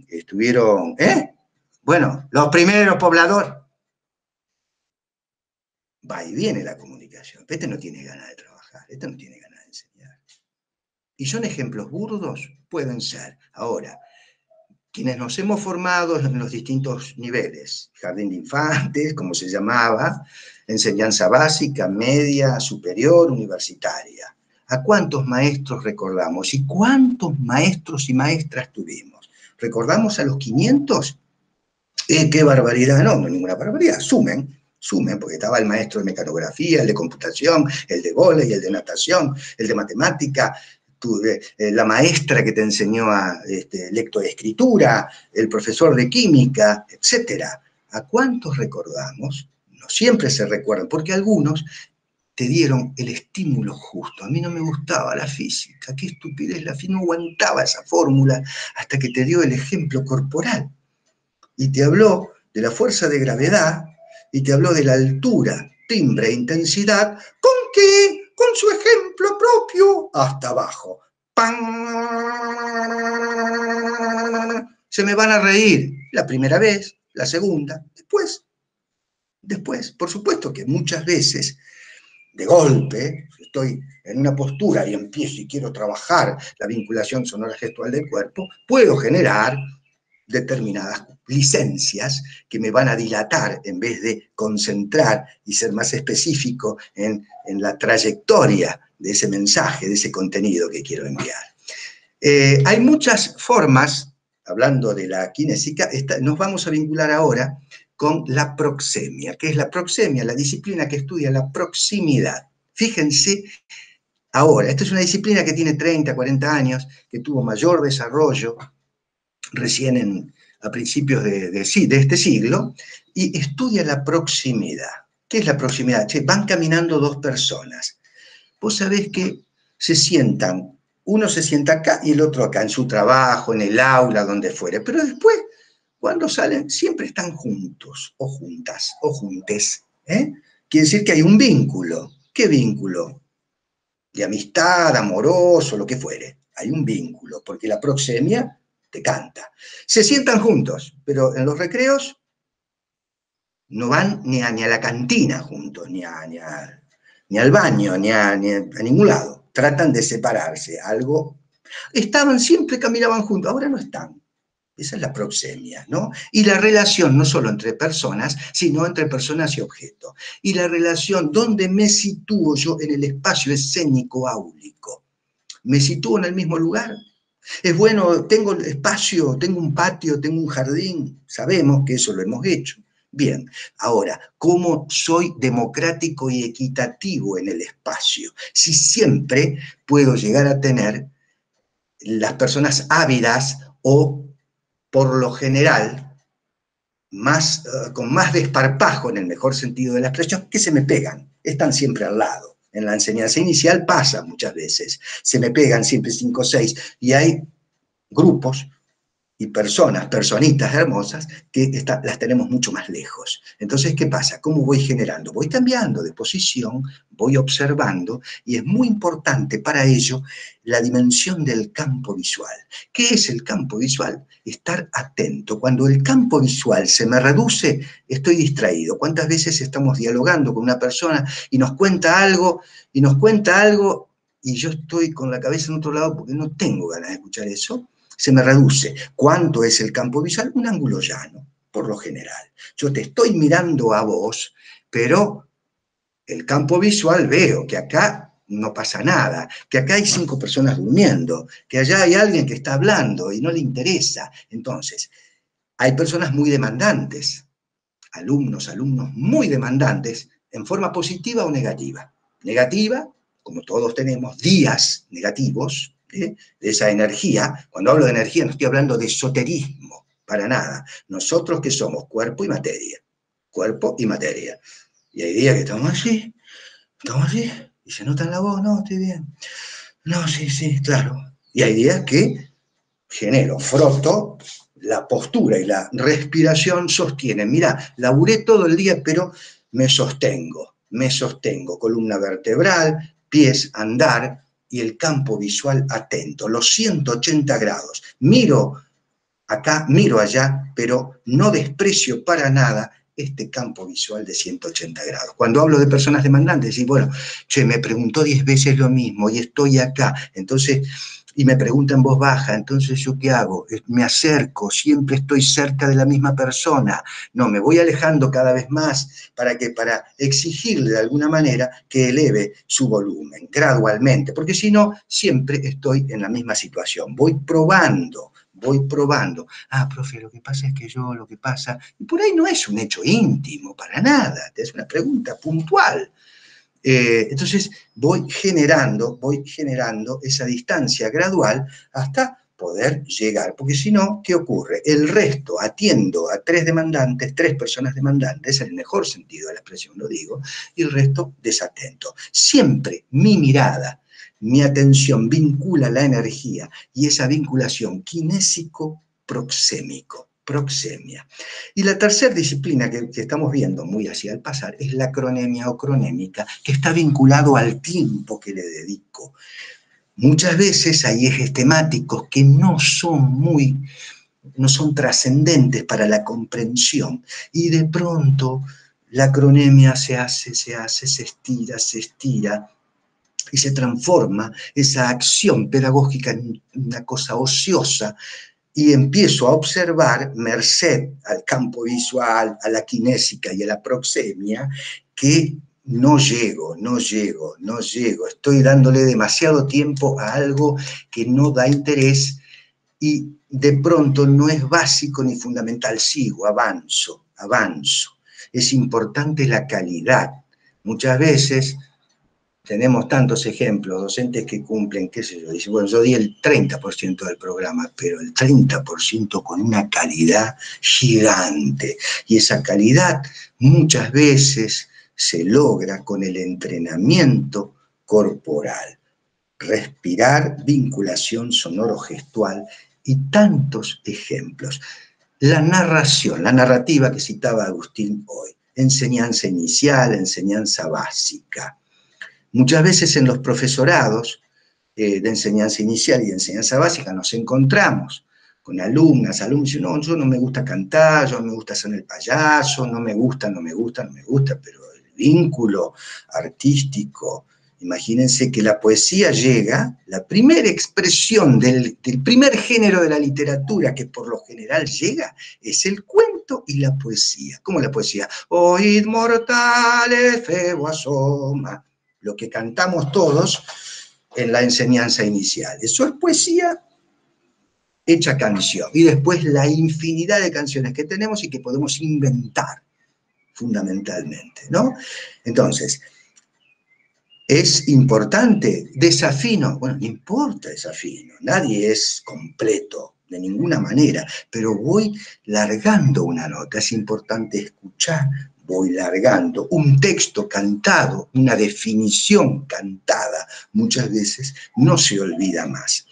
C: estuvieron, bueno, los primeros pobladores. Va y viene la comunicación. Este no tiene ganas de trabajar, este no tiene ganas de enseñar. Y son ejemplos burdos, pueden ser. Ahora, quienes nos hemos formado en los distintos niveles, jardín de infantes, como se llamaba, enseñanza básica, media, superior, universitaria. ¿A cuántos maestros recordamos? ¿Y cuántos maestros y maestras tuvimos? ¿Recordamos a los 500? ¡Qué barbaridad! No, ninguna barbaridad. Sumen, porque estaba el maestro de mecanografía, el de computación, el de vóley, el de natación, el de matemática, la maestra que te enseñó a lectoescritura, el profesor de química, etc. ¿A cuántos recordamos? No siempre se recuerdan, porque algunos te dieron el estímulo justo. A mí no me gustaba la física, qué estupidez, la física no aguantaba esa fórmula hasta que te dio el ejemplo corporal. Y te habló de la fuerza de gravedad, y te habló de la altura, timbre e intensidad, ¿con qué? Con su ejemplo propio, hasta abajo. ¡Pam! Se me van a reír la primera vez, la segunda, después, por supuesto que muchas veces, de golpe, estoy en una postura y empiezo y quiero trabajar la vinculación sonora gestual del cuerpo, puedo generar determinadas licencias que me van a dilatar en vez de concentrar y ser más específico en la trayectoria de ese mensaje, de ese contenido que quiero enviar. Hay muchas formas, hablando de la kinésica, nos vamos a vincular ahora con la proxemia. ¿Qué es la proxemia? La disciplina que estudia la proximidad. Fíjense ahora, esta es una disciplina que tiene 30, 40 años, que tuvo mayor desarrollo recién a principios de este siglo, y estudia la proximidad. ¿Qué es la proximidad? Van caminando dos personas. Vos sabés que se sientan, uno se sienta acá y el otro acá, en su trabajo, en el aula, donde fuere, pero después, cuando salen, siempre están juntos, o juntas, o juntes. Quiere decir que hay un vínculo. ¿Qué vínculo? De amistad, amoroso, lo que fuere. Hay un vínculo, porque la proxemia te canta. Se sientan juntos, pero en los recreos no van ni a la cantina juntos, ni al baño, ni a ningún lado. Tratan de separarse. Siempre caminaban juntos, ahora no están. Esa es la proxemia, ¿no? Y la relación no solo entre personas, sino entre personas y objetos. Y la relación, ¿dónde me sitúo yo en el espacio escénico áulico? ¿Me sitúo en el mismo lugar? Es bueno, tengo espacio, tengo un patio, tengo un jardín, sabemos que eso lo hemos hecho. Bien, ahora, ¿cómo soy democrático y equitativo en el espacio? Si siempre puedo llegar a tener las personas ávidas o, por lo general, con más desparpajo, en el mejor sentido de la expresión, que se me pegan, están siempre al lado. En la enseñanza inicial pasa muchas veces, se me pegan siempre 5 o 6, y hay grupos y personas, personitas hermosas, que las tenemos mucho más lejos. Entonces, ¿qué pasa? ¿Cómo voy generando? Voy cambiando de posición, voy observando, y es muy importante para ello la dimensión del campo visual. ¿Qué es el campo visual? Estar atento. Cuando el campo visual se me reduce, estoy distraído. ¿Cuántas veces estamos dialogando con una persona y nos cuenta algo, y yo estoy con la cabeza en otro lado porque no tengo ganas de escuchar eso? Se me reduce. ¿Cuánto es el campo visual? Un ángulo llano, por lo general. Yo te estoy mirando a vos, pero el campo visual veo que acá no pasa nada, que acá hay 5 personas durmiendo, que allá hay alguien que está hablando y no le interesa. Entonces, hay personas muy demandantes, alumnos muy demandantes, en forma positiva o negativa. Negativa, como todos tenemos días negativos, de esa energía. Cuando hablo de energía no estoy hablando de esoterismo, para nada. Nosotros que somos cuerpo y materia. Cuerpo y materia. Y hay días que estamos así, y se nota en la voz, no, estoy bien. No, sí, claro. Y hay días que genero, froto, la postura y la respiración sostienen. Mirá, laburé todo el día, pero me sostengo, columna vertebral, pies, andar, y el campo visual atento, los 180 grados. Miro acá, miro allá, pero no desprecio para nada este campo visual de 180 grados. Cuando hablo de personas demandantes, y bueno, me preguntó 10 veces lo mismo y estoy acá, entonces, y me pregunta en voz baja, entonces ¿yo qué hago? Me acerco, siempre estoy cerca de la misma persona. No, me voy alejando cada vez más para exigirle de alguna manera que eleve su volumen gradualmente, porque si no, siempre estoy en la misma situación. Voy probando. Ah, profe, lo que pasa es que y por ahí no es un hecho íntimo, para nada, es una pregunta puntual. Entonces voy generando esa distancia gradual hasta poder llegar, porque si no, ¿qué ocurre? El resto atiendo a 3 personas demandantes, en el mejor sentido de la expresión lo digo, y el resto desatento. Siempre mi mirada, mi atención vincula la energía, y esa vinculación kinésico-proxémico, proxemia. Y la tercera disciplina que estamos viendo muy hacia el pasar es la cronemia o cronémica, que está vinculado al tiempo que le dedico. Muchas veces hay ejes temáticos que no son trascendentes para la comprensión, y de pronto la cronemia se estira, y se transforma esa acción pedagógica en una cosa ociosa, y empiezo a observar, merced al campo visual, a la kinésica y a la proxemia, que no llego, estoy dándole demasiado tiempo a algo que no da interés, y de pronto no es básico ni fundamental, sigo, avanzo. Es importante la calidad. Muchas veces tenemos tantos ejemplos, docentes que cumplen, qué sé yo, dicen, bueno, yo di el 30% del programa, pero el 30% con una calidad gigante. Y esa calidad muchas veces se logra con el entrenamiento corporal. Respirar, vinculación sonoro-gestual y tantos ejemplos. La narración, la narrativa que citaba Agustín hoy, enseñanza inicial, enseñanza básica. Muchas veces en los profesorados de enseñanza inicial y de enseñanza básica nos encontramos con alumnos que dicen, no, yo no me gusta cantar, yo no me gusta hacer el payaso, no me gusta, pero el vínculo artístico, imagínense que la poesía llega, la primera expresión del primer género de la literatura que por lo general llega, es el cuento y la poesía. ¿Cómo la poesía? Oíd mortales, febo asoma. Lo que cantamos todos en la enseñanza inicial. Eso es poesía hecha canción. Y después la infinidad de canciones que tenemos y que podemos inventar, fundamentalmente, ¿no? Entonces, ¿es importante? ¿Desafino? Bueno, no importa desafino. Nadie es completo, de ninguna manera, pero voy largando una nota. Es importante escuchar. Voy largando un texto cantado, una definición cantada, muchas veces no se olvida más.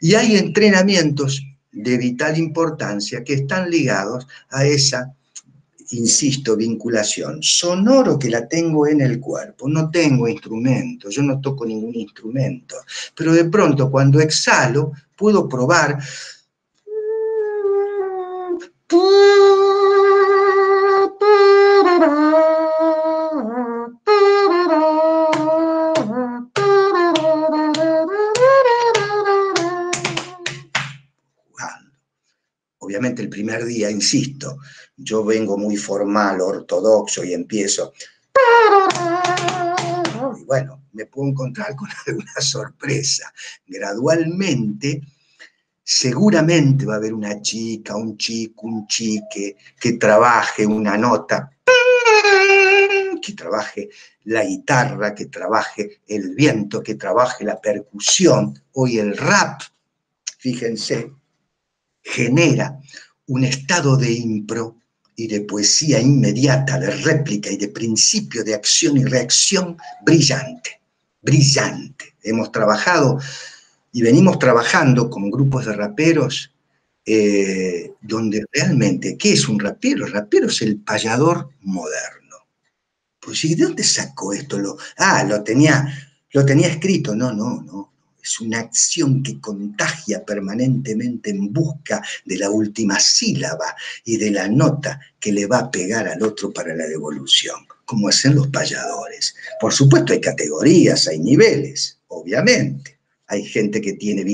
C: Y hay entrenamientos de vital importancia que están ligados a esa, insisto, vinculación. Sonoro que la tengo en el cuerpo, no tengo instrumento, yo no toco ningún instrumento, pero de pronto cuando exhalo puedo probar obviamente el primer día, insisto, yo vengo muy formal, ortodoxo y empiezo. Y bueno, me puedo encontrar con alguna sorpresa. Gradualmente, seguramente va a haber una chica, un chico, un chique que trabaje una nota, que trabaje la guitarra, que trabaje el viento, que trabaje la percusión. Hoy el rap, fíjense, genera un estado de impro y de poesía inmediata, de réplica y de principio de acción y reacción brillante, brillante. Hemos trabajado y venimos trabajando con grupos de raperos donde realmente, ¿qué es un rapero? El rapero es el payador moderno. Pues, ¿y de dónde sacó esto? Lo tenía escrito. No. Es una acción que contagia permanentemente en busca de la última sílaba y de la nota que le va a pegar al otro para la devolución, como hacen los payadores. Por supuesto hay categorías, hay niveles, obviamente. Hay gente que tiene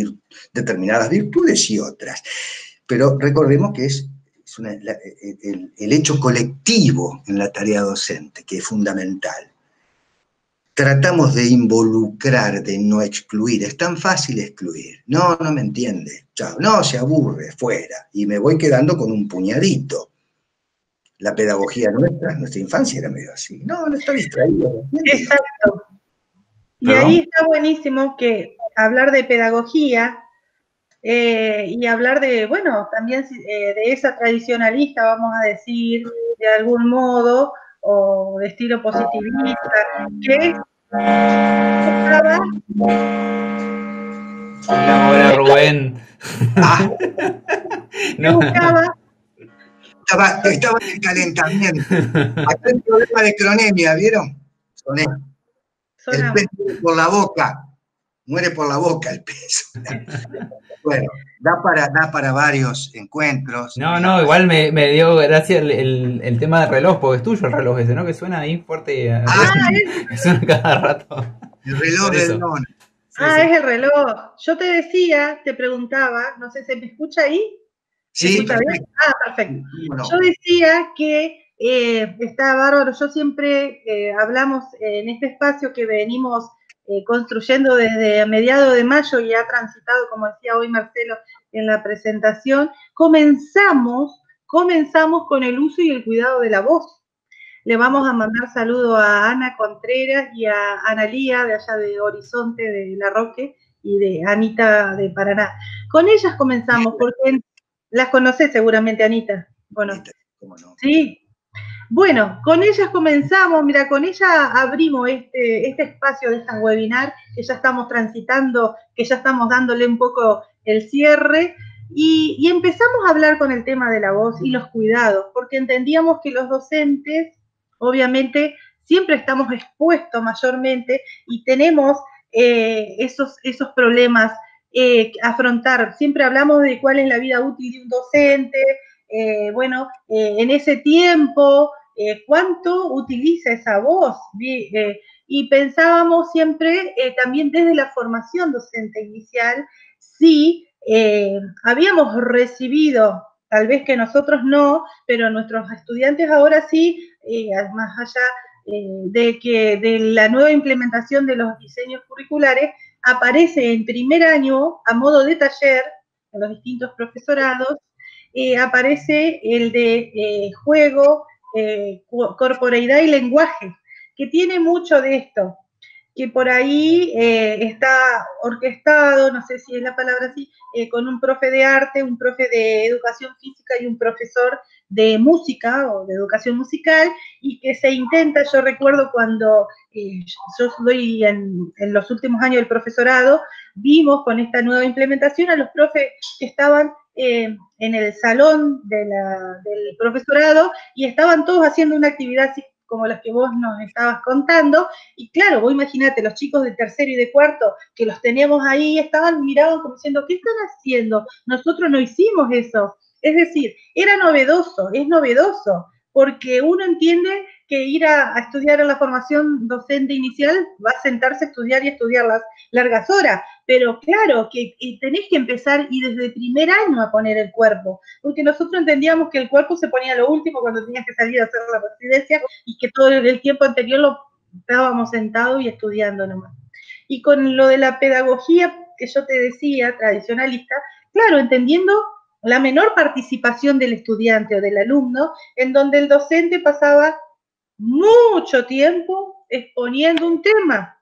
C: determinadas virtudes y otras. Pero recordemos que es el hecho colectivo en la tarea docente, que es fundamental. Tratamos de involucrar, de no excluir. Es tan fácil excluir. No me entiende. Chao. No, se aburre, fuera. Y me voy quedando con un puñadito. La pedagogía nuestra infancia era medio así. No está distraído.
E: Exacto. Y ahí está buenísimo que hablar de pedagogía y hablar de, bueno, también de esa tradicionalista, vamos a decir, de algún modo, o de estilo positivista, que buscaba...
A: Hola, Rubén.
C: Estaba en el calentamiento. Acá hay un problema de cronemia, ¿vieron? Soné. El pez muere por la boca. Muere por la boca el pez. Bueno, da para varios encuentros.
A: No, igual me dio gracia el tema del reloj, porque es tuyo el reloj ese, ¿no? Que suena ahí fuerte. Suena cada rato.
C: El reloj del Nona.
E: Sí. Es el reloj. Yo te decía, te preguntaba, no sé, ¿se me escucha ahí?
C: Sí, perfecto.
E: Perfecto. No. Yo decía que está bárbaro. Yo siempre hablamos en este espacio que venimos construyendo desde mediados de mayo y ha transitado, como decía hoy Marcelo en la presentación, comenzamos con el uso y el cuidado de la voz. Le vamos a mandar saludo a Ana Contreras y a Ana Lía, de allá de Horizonte, de La Roque, y de Anita de Paraná. Con ellas comenzamos, porque las conocés seguramente, Anita. Bueno,
C: ¿cómo no?
E: Sí. Bueno, con ellas comenzamos, mira, con ella abrimos este espacio de esta webinar, que ya estamos transitando, que ya estamos dándole un poco el cierre, y empezamos a hablar con el tema de la voz y los cuidados, porque entendíamos que los docentes, obviamente, siempre estamos expuestos mayormente y tenemos esos problemas afrontar. Siempre hablamos de cuál es la vida útil de un docente, en ese tiempo, cuánto utiliza esa voz, y pensábamos siempre también desde la formación docente inicial, si habíamos recibido, tal vez que nosotros no, pero nuestros estudiantes ahora sí, más allá de la nueva implementación de los diseños curriculares, aparece en primer año, a modo de taller, en los distintos profesorados, aparece el de juego, corporeidad y lenguaje, que tiene mucho de esto. que por ahí está orquestado, no sé si es la palabra así, con un profe de arte, un profe de educación física y un profesor de música o de educación musical, y que se intenta, yo recuerdo cuando yo estoy en los últimos años del profesorado, vimos con esta nueva implementación a los profes que estaban en el salón del profesorado y estaban todos haciendo una actividad así como las que vos nos estabas contando, y claro, vos imaginate, los chicos de tercero y de cuarto que los teníamos ahí, estaban mirados como diciendo, ¿qué están haciendo? Nosotros no hicimos eso. Es decir, era novedoso, es novedoso, porque uno entiende que ir a estudiar en la formación docente inicial va a sentarse a estudiar y estudiar las largas horas, pero claro, que tenés que empezar y desde primer año a poner el cuerpo, porque nosotros entendíamos que el cuerpo se ponía lo último cuando tenías que salir a hacer la residencia y que todo el tiempo anterior lo estábamos sentados y estudiando nomás. Y con lo de la pedagogía que yo te decía, tradicionalista, claro, entendiendo la menor participación del estudiante o del alumno, en donde el docente pasaba mucho tiempo exponiendo un tema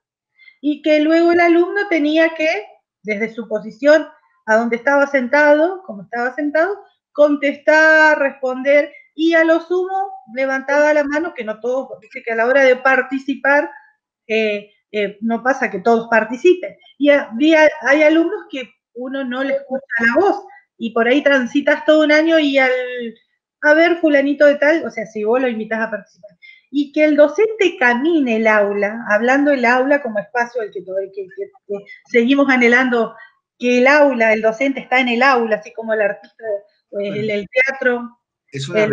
E: y que luego el alumno tenía que, desde su posición a donde estaba sentado, como estaba sentado, contestar, responder, y a lo sumo levantaba la mano, que no todos, dice que a la hora de participar no pasa que todos participen. Y hay alumnos que uno no le escucha la voz, y por ahí transitas todo un año y a ver fulanito de tal, o sea, si vos lo invitás a participar, y que el docente camine el aula, hablando el aula como espacio al que seguimos anhelando, que el aula, el docente está en el aula, así como el artista, el teatro.
C: Es una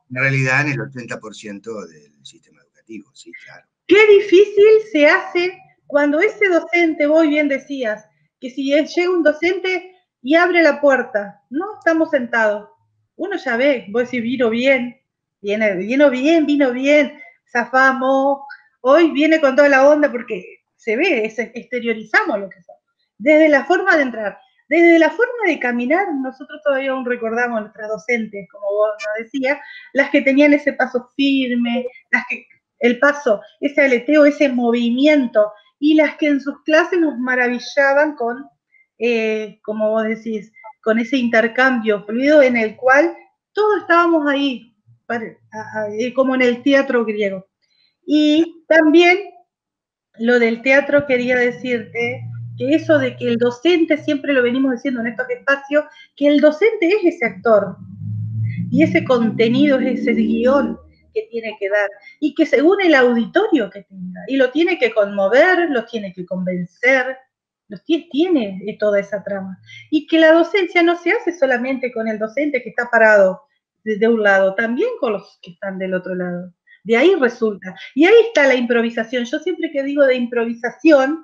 C: realidad en el 80% del sistema educativo, sí, claro.
E: Qué difícil se hace cuando ese docente, vos bien decías, que si llega un docente y abre la puerta, no estamos sentados, uno ya ve, vos decís, vino bien, vino bien, zafamos, hoy viene con toda la onda porque se ve, exteriorizamos lo que somos. Desde la forma de entrar, desde la forma de caminar, nosotros todavía aún recordamos a nuestras docentes, como vos nos decías, las que tenían ese paso firme, las que el paso, ese aleteo, ese movimiento, y las que en sus clases nos maravillaban con, como vos decís, con ese intercambio fluido en el cual todos estábamos ahí, como en el teatro griego. Y también lo del teatro quería decirte que eso de que el docente, siempre lo venimos diciendo en estos espacios, que el docente es ese actor, y ese contenido es ese guión que tiene que dar, y que según el auditorio que tenga, y lo tiene que conmover, lo tiene que convencer, tiene toda esa trama, y que la docencia no se hace solamente con el docente que está parado de un lado, también con los que están del otro lado. De ahí resulta, y ahí está la improvisación. Yo siempre que digo de improvisación,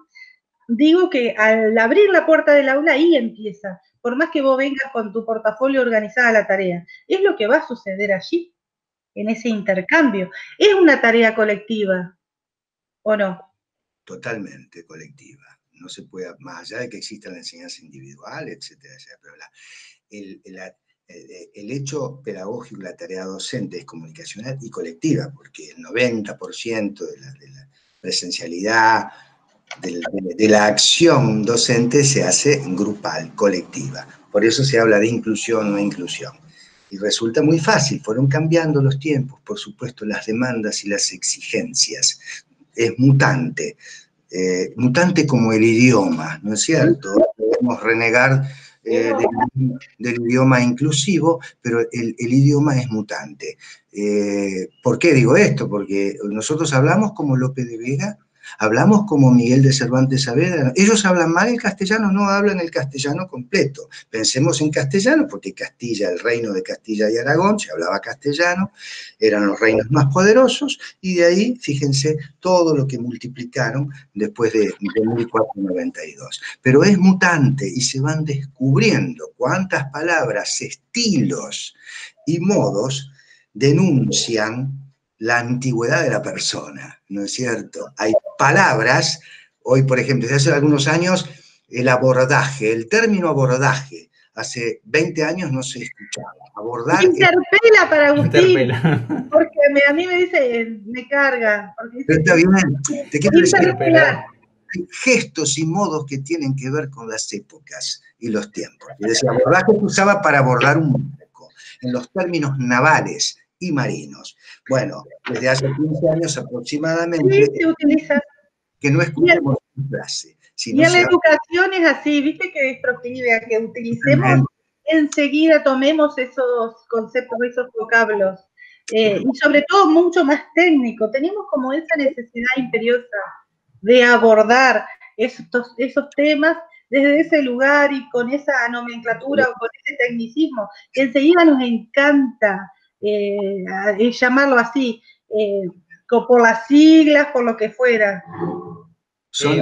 E: digo que al abrir la puerta del aula, ahí empieza, por más que vos vengas con tu portafolio organizada la tarea, es lo que va a suceder allí, en ese intercambio. Es una tarea colectiva, ¿o no?
C: Totalmente colectiva. No se puede, más allá de que exista la enseñanza individual, etcétera, pero el hecho pedagógico, la tarea docente es comunicacional y colectiva, porque el 90% de la presencialidad, de la acción docente se hace grupal, colectiva. Por eso se habla de inclusión o no inclusión. Y resulta muy fácil, fueron cambiando los tiempos, por supuesto, las demandas y las exigencias. Es mutante, mutante como el idioma, ¿no es cierto? Podemos renegar del idioma inclusivo, pero el idioma es mutante. ¿Por qué digo esto? Porque nosotros hablamos como Lope de Vega, hablamos como Miguel de Cervantes Saavedra. Ellos hablan mal el castellano, no hablan el castellano completo. Pensemos en castellano, porque Castilla, el reino de Castilla y Aragón, se hablaba castellano, eran los reinos más poderosos, y de ahí, fíjense, todo lo que multiplicaron después de 1492. Pero es mutante y se van descubriendo cuántas palabras, estilos y modos denuncian la antigüedad de la persona, ¿no es cierto? Hay palabras, hoy por ejemplo, desde hace algunos años, el abordaje, el término abordaje. hace 20 años no se escuchaba. Abordar...
E: Interpela para Agustín,
A: Interpela.
E: porque a mí me dice, me carga. Porque dice,
C: Pero está bien, te quiero decir,
E: interpelar.
C: hay gestos y modos que tienen que ver con las épocas y los tiempos. Es decir, abordaje se usaba para abordar un barco, en los términos navales y marinos. Bueno, desde hace 15 años aproximadamente,
E: Sí, se utiliza.
C: que no escuchemos en clase.
E: Y en la educación es así, viste que es proclive a que utilicemos, enseguida tomemos esos conceptos, esos vocablos. Y sobre todo mucho más técnico. Tenemos como esa necesidad imperiosa de abordar esos temas desde ese lugar y con esa nomenclatura o con ese tecnicismo, que enseguida nos encanta llamarlo así, por las siglas, por lo que fuera.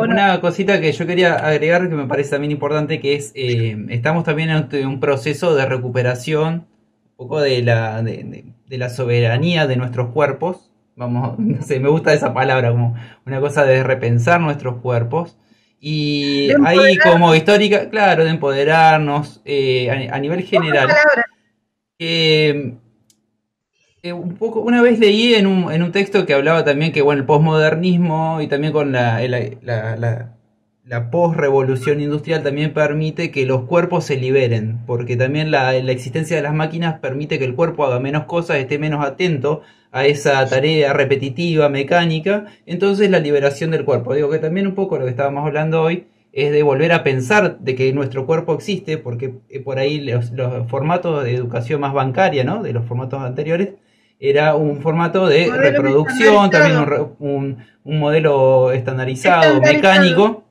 A: Una cosita que yo quería agregar que me parece también importante, que es, estamos también en un proceso de recuperación, un poco de la soberanía de nuestros cuerpos. Vamos, no sé, me gusta esa palabra, como una cosa de repensar nuestros cuerpos. Y ahí como histórica, claro, de empoderarnos a nivel general. Un poco, una vez leí en un texto que hablaba también que bueno, el posmodernismo y también con la posrevolución industrial también permite que los cuerpos se liberen, porque también la existencia de las máquinas permite que el cuerpo haga menos cosas, esté menos atento a esa tarea repetitiva, mecánica. Entonces la liberación del cuerpo, digo que también un poco lo que estábamos hablando hoy es de volver a pensar de que nuestro cuerpo existe, porque por ahí los formatos de educación más bancaria, ¿no?, de los formatos anteriores, era un formato de reproducción, también un modelo estandarizado, mecánico,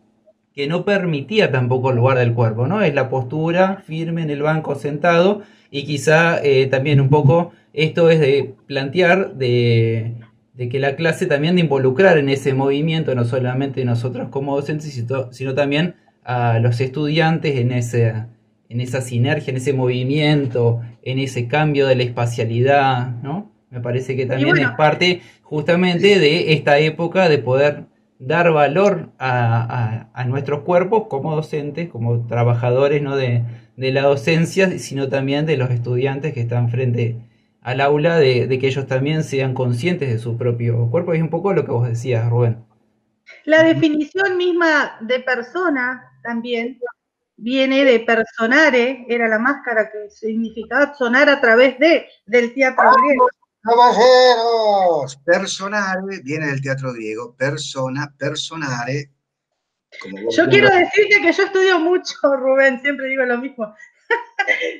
A: que no permitía tampoco el lugar del cuerpo, ¿no? Es la postura firme en el banco sentado, y quizá también un poco esto es de plantear de que la clase también de involucrar en ese movimiento, no solamente nosotros como docentes, sino también a los estudiantes en esa sinergia, en ese movimiento, en ese cambio de la espacialidad, ¿no? Me parece que también es parte justamente de esta época de poder dar valor a nuestros cuerpos como docentes, como trabajadores, ¿no?, de la docencia, sino también de los estudiantes que están frente al aula, de que ellos también sean conscientes de su propio cuerpo. Y es un poco lo que vos decías, Rubén.
E: La definición misma de persona también viene de personare, era la máscara que significaba sonar a través del teatro griego.
C: Caballeros, personare viene del teatro griego, persona, personare.
E: Yo quiero decirte que yo estudio mucho, Rubén, siempre digo lo mismo.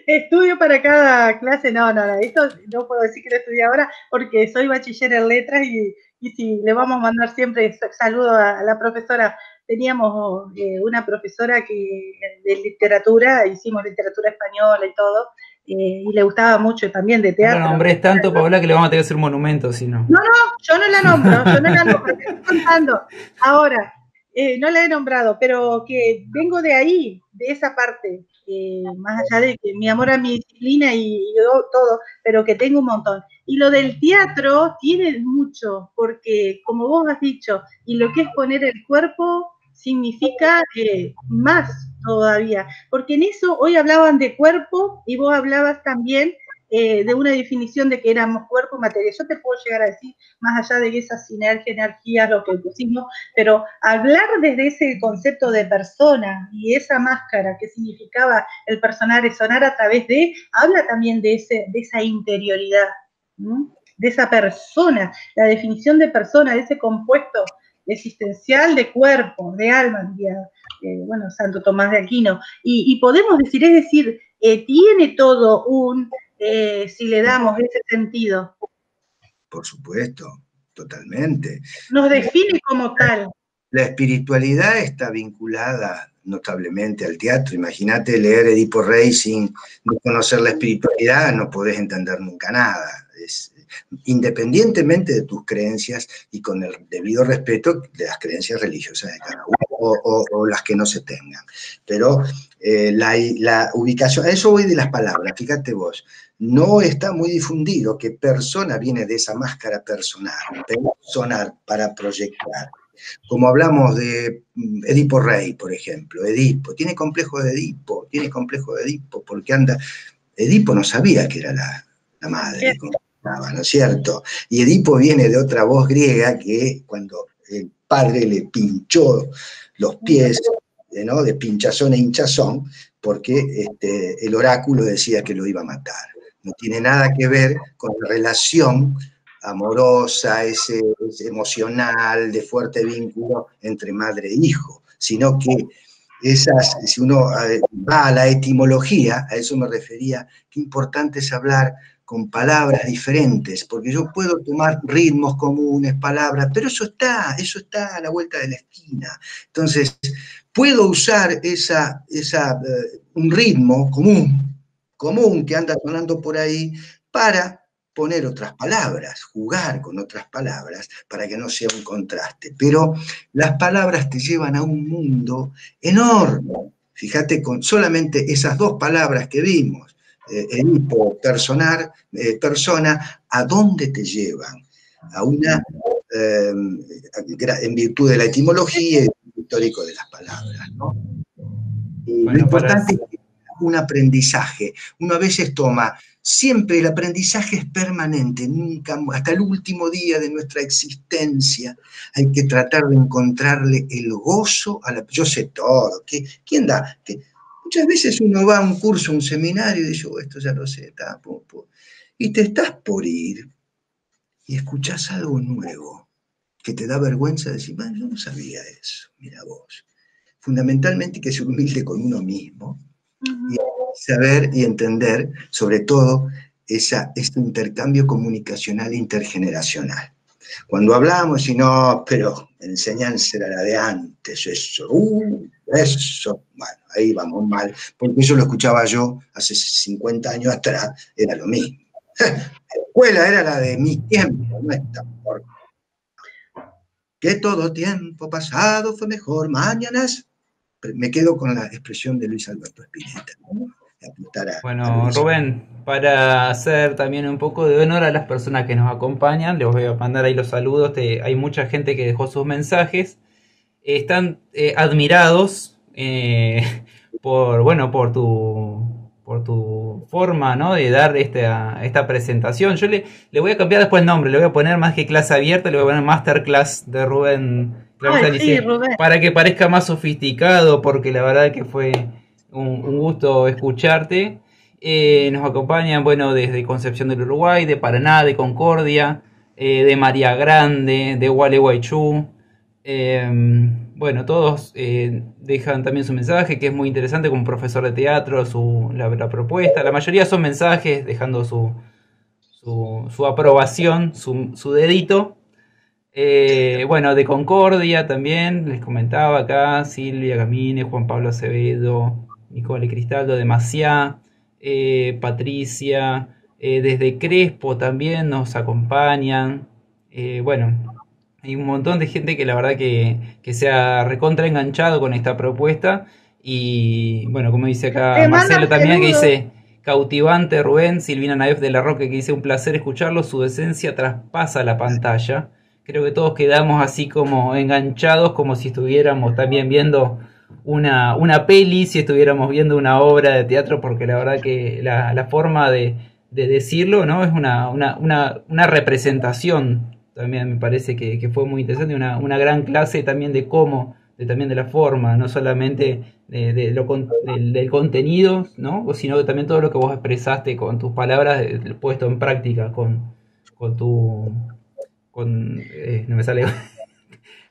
E: Estudio para cada clase, no, esto no puedo decir que lo estudié ahora porque soy bachiller en letras y si le vamos a mandar siempre saludo a la profesora. Teníamos una profesora de literatura, hicimos literatura española y todo, y le gustaba mucho también de teatro.
A: No la nombres tanto, Paola, que le vamos a tener que hacer un monumento, si no.
E: No, yo no la nombro, te estoy contando. Ahora, no la he nombrado, pero que vengo de ahí, de esa parte, más allá de que mi amor a mi disciplina y todo, pero que tengo un montón. Y lo del teatro tiene mucho, porque como vos has dicho, y lo que es poner el cuerpo significa más todavía, porque en eso hoy hablaban de cuerpo y vos hablabas también de una definición de que éramos cuerpo y materia. Yo te puedo llegar a decir, más allá de esa sinergia, energía, lo que pusimos, pero hablar desde ese concepto de persona y esa máscara que significaba el personaje sonar a través de, habla también de esa interioridad, ¿no?, de esa persona, la definición de persona, de ese compuesto existencial de cuerpo, de alma, bueno, Santo Tomás de Aquino, y podemos decir, es decir, tiene todo si le damos ese sentido.
C: Por supuesto, totalmente.
E: Nos define como tal.
C: La espiritualidad está vinculada notablemente al teatro. Imagínate leer Edipo Rey sin conocer la espiritualidad, no podés entender nunca nada. Independientemente de tus creencias y con el debido respeto de las creencias religiosas de cada uno o las que no se tengan. Pero la ubicación, a eso voy de las palabras, fíjate vos, no está muy difundido que persona viene de esa máscara personal, personar para proyectar. Como hablamos de Edipo Rey, por ejemplo, Edipo, tiene complejo de Edipo, tiene complejo de Edipo, porque anda... Edipo no sabía que era la madre, ¿no es cierto? Y Edipo viene de otra voz griega que cuando el padre le pinchó los pies, ¿no? De pinchazón e hinchazón, porque el oráculo decía que lo iba a matar. No tiene nada que ver con la relación amorosa, ese emocional, de fuerte vínculo entre madre e hijo, sino que si uno va a la etimología, a eso me refería, qué importante es hablar con palabras diferentes, porque yo puedo tomar ritmos comunes, palabras, pero eso está a la vuelta de la esquina. Entonces, puedo usar un ritmo común que anda sonando por ahí, para poner otras palabras, jugar con otras palabras, para que no sea un contraste. Pero las palabras te llevan a un mundo enorme. Fíjate, con solamente esas dos palabras que vimos, Edipo, persona, ¿a dónde te llevan? A una, en virtud de la etimología y del histórico de las palabras, ¿no? Bueno, lo importante es un aprendizaje. Uno a veces toma, siempre el aprendizaje es permanente, nunca, hasta el último día de nuestra existencia, hay que tratar de encontrarle el gozo a la... Yo sé todo, ¿quién da? Muchas veces uno va a un curso, a un seminario, y dice, esto ya lo sé, y te estás por ir, y escuchás algo nuevo, que te da vergüenza decir, yo no sabía eso, mira vos. Fundamentalmente hay que ser humilde con uno mismo, y saber y entender, sobre todo, este intercambio comunicacional intergeneracional. Cuando hablamos, y no, pero enseñanza era la de antes, eso, bueno, ahí vamos mal, porque eso lo escuchaba yo hace 50 años atrás, era lo mismo. La escuela era la de mi tiempo, no esta, que todo tiempo pasado fue mejor, mañanas. Me quedo con la expresión de Luis Alberto Spinetta, ¿no?
A: Bueno, Rubén, para hacer también un poco de honor a las personas que nos acompañan, les voy a mandar ahí los saludos. Hay mucha gente que dejó sus mensajes. Están admirados por tu forma, ¿no?, de dar esta presentación. Yo le voy a cambiar después el nombre, le voy a poner, más que clase abierta, le voy a poner Masterclass de Rubén.
E: Sí, Rubén.
A: Para que parezca más sofisticado, porque la verdad que fue un gusto escucharte. Nos acompañan, bueno, desde Concepción del Uruguay, de Paraná, de Concordia, de María Grande, de Gualeguaychú. Bueno, todos dejan también su mensaje, que es muy interesante, como profesor de teatro, la propuesta. La mayoría son mensajes dejando su aprobación, su dedito. Bueno, de Concordia también, les comentaba acá, Silvia Gamine, Juan Pablo Acevedo, Nicole Cristaldo de Maciá, Patricia, desde Crespo también nos acompañan. Bueno, hay un montón de gente que la verdad que se ha recontra enganchado con esta propuesta. Y bueno, como dice acá Marcelo también, que dice: cautivante Rubén. Silvina Naef de la Roque, que dice: un placer escucharlo, su esencia traspasa la pantalla. Creo que todos quedamos así como enganchados, como si estuviéramos también viendo una peli, si estuviéramos viendo una obra de teatro, porque la verdad que la forma de decirlo, ¿no?, es una representación. También me parece que fue muy interesante, una gran clase también de cómo, también de la forma, no solamente del contenido, ¿no?, sino que también todo lo que vos expresaste con tus palabras, puesto en práctica no me sale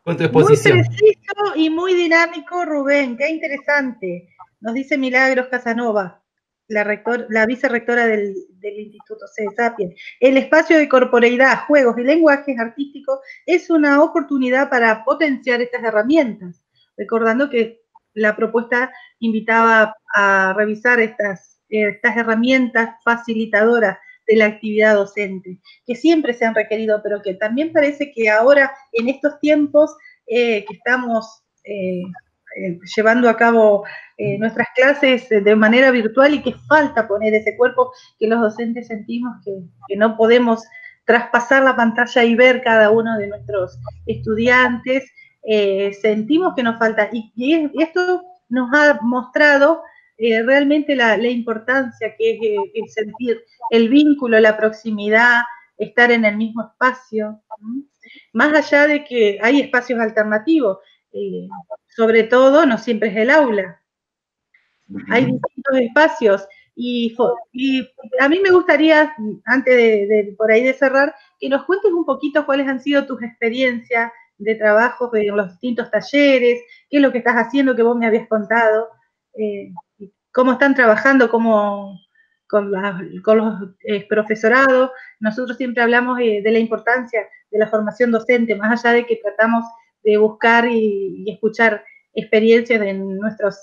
A: con tu exposición.
E: Muy preciso y muy dinámico, Rubén, qué interesante. Nos dice Milagros Casanova, la vicerrectora del Instituto CESAPIEN. El espacio de corporeidad, juegos y lenguajes artísticos es una oportunidad para potenciar estas herramientas, recordando que la propuesta invitaba a revisar estas herramientas facilitadoras de la actividad docente, que siempre se han requerido, pero que también parece que ahora, en estos tiempos que estamos llevando a cabo nuestras clases de manera virtual, y que falta poner ese cuerpo, que los docentes sentimos que no podemos traspasar la pantalla y ver cada uno de nuestros estudiantes, sentimos que nos falta, y esto nos ha mostrado realmente la importancia que es sentir el vínculo, la proximidad, estar en el mismo espacio, más allá de que hay espacios alternativos, sobre todo no siempre es el aula, hay distintos espacios y a mí me gustaría, antes de por ahí de cerrar, que nos cuentes un poquito cuáles han sido tus experiencias de trabajo en los distintos talleres, qué es lo que estás haciendo que vos me habías contado, cómo están trabajando con los profesorados. Nosotros siempre hablamos de la importancia de la formación docente, más allá de que tratamos de buscar y escuchar experiencias de nuestros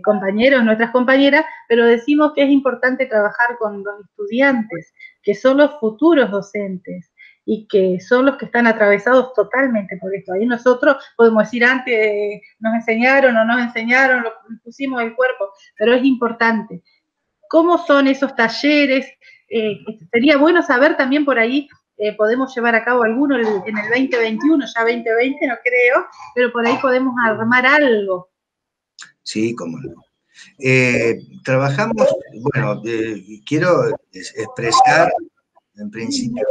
E: compañeros, nuestras compañeras, pero decimos que es importante trabajar con los estudiantes, que son los futuros docentes y que son los que están atravesados totalmente por esto. Ahí nosotros podemos decir antes nos enseñaron o no nos enseñaron, lo pusimos el cuerpo, pero es importante. ¿Cómo son esos talleres? Sería bueno saber también por ahí, podemos llevar a cabo alguno en el 2021, ya 2020 no creo, pero por ahí podemos armar algo.
C: Sí, cómo no. Trabajamos, bueno, quiero expresar en principio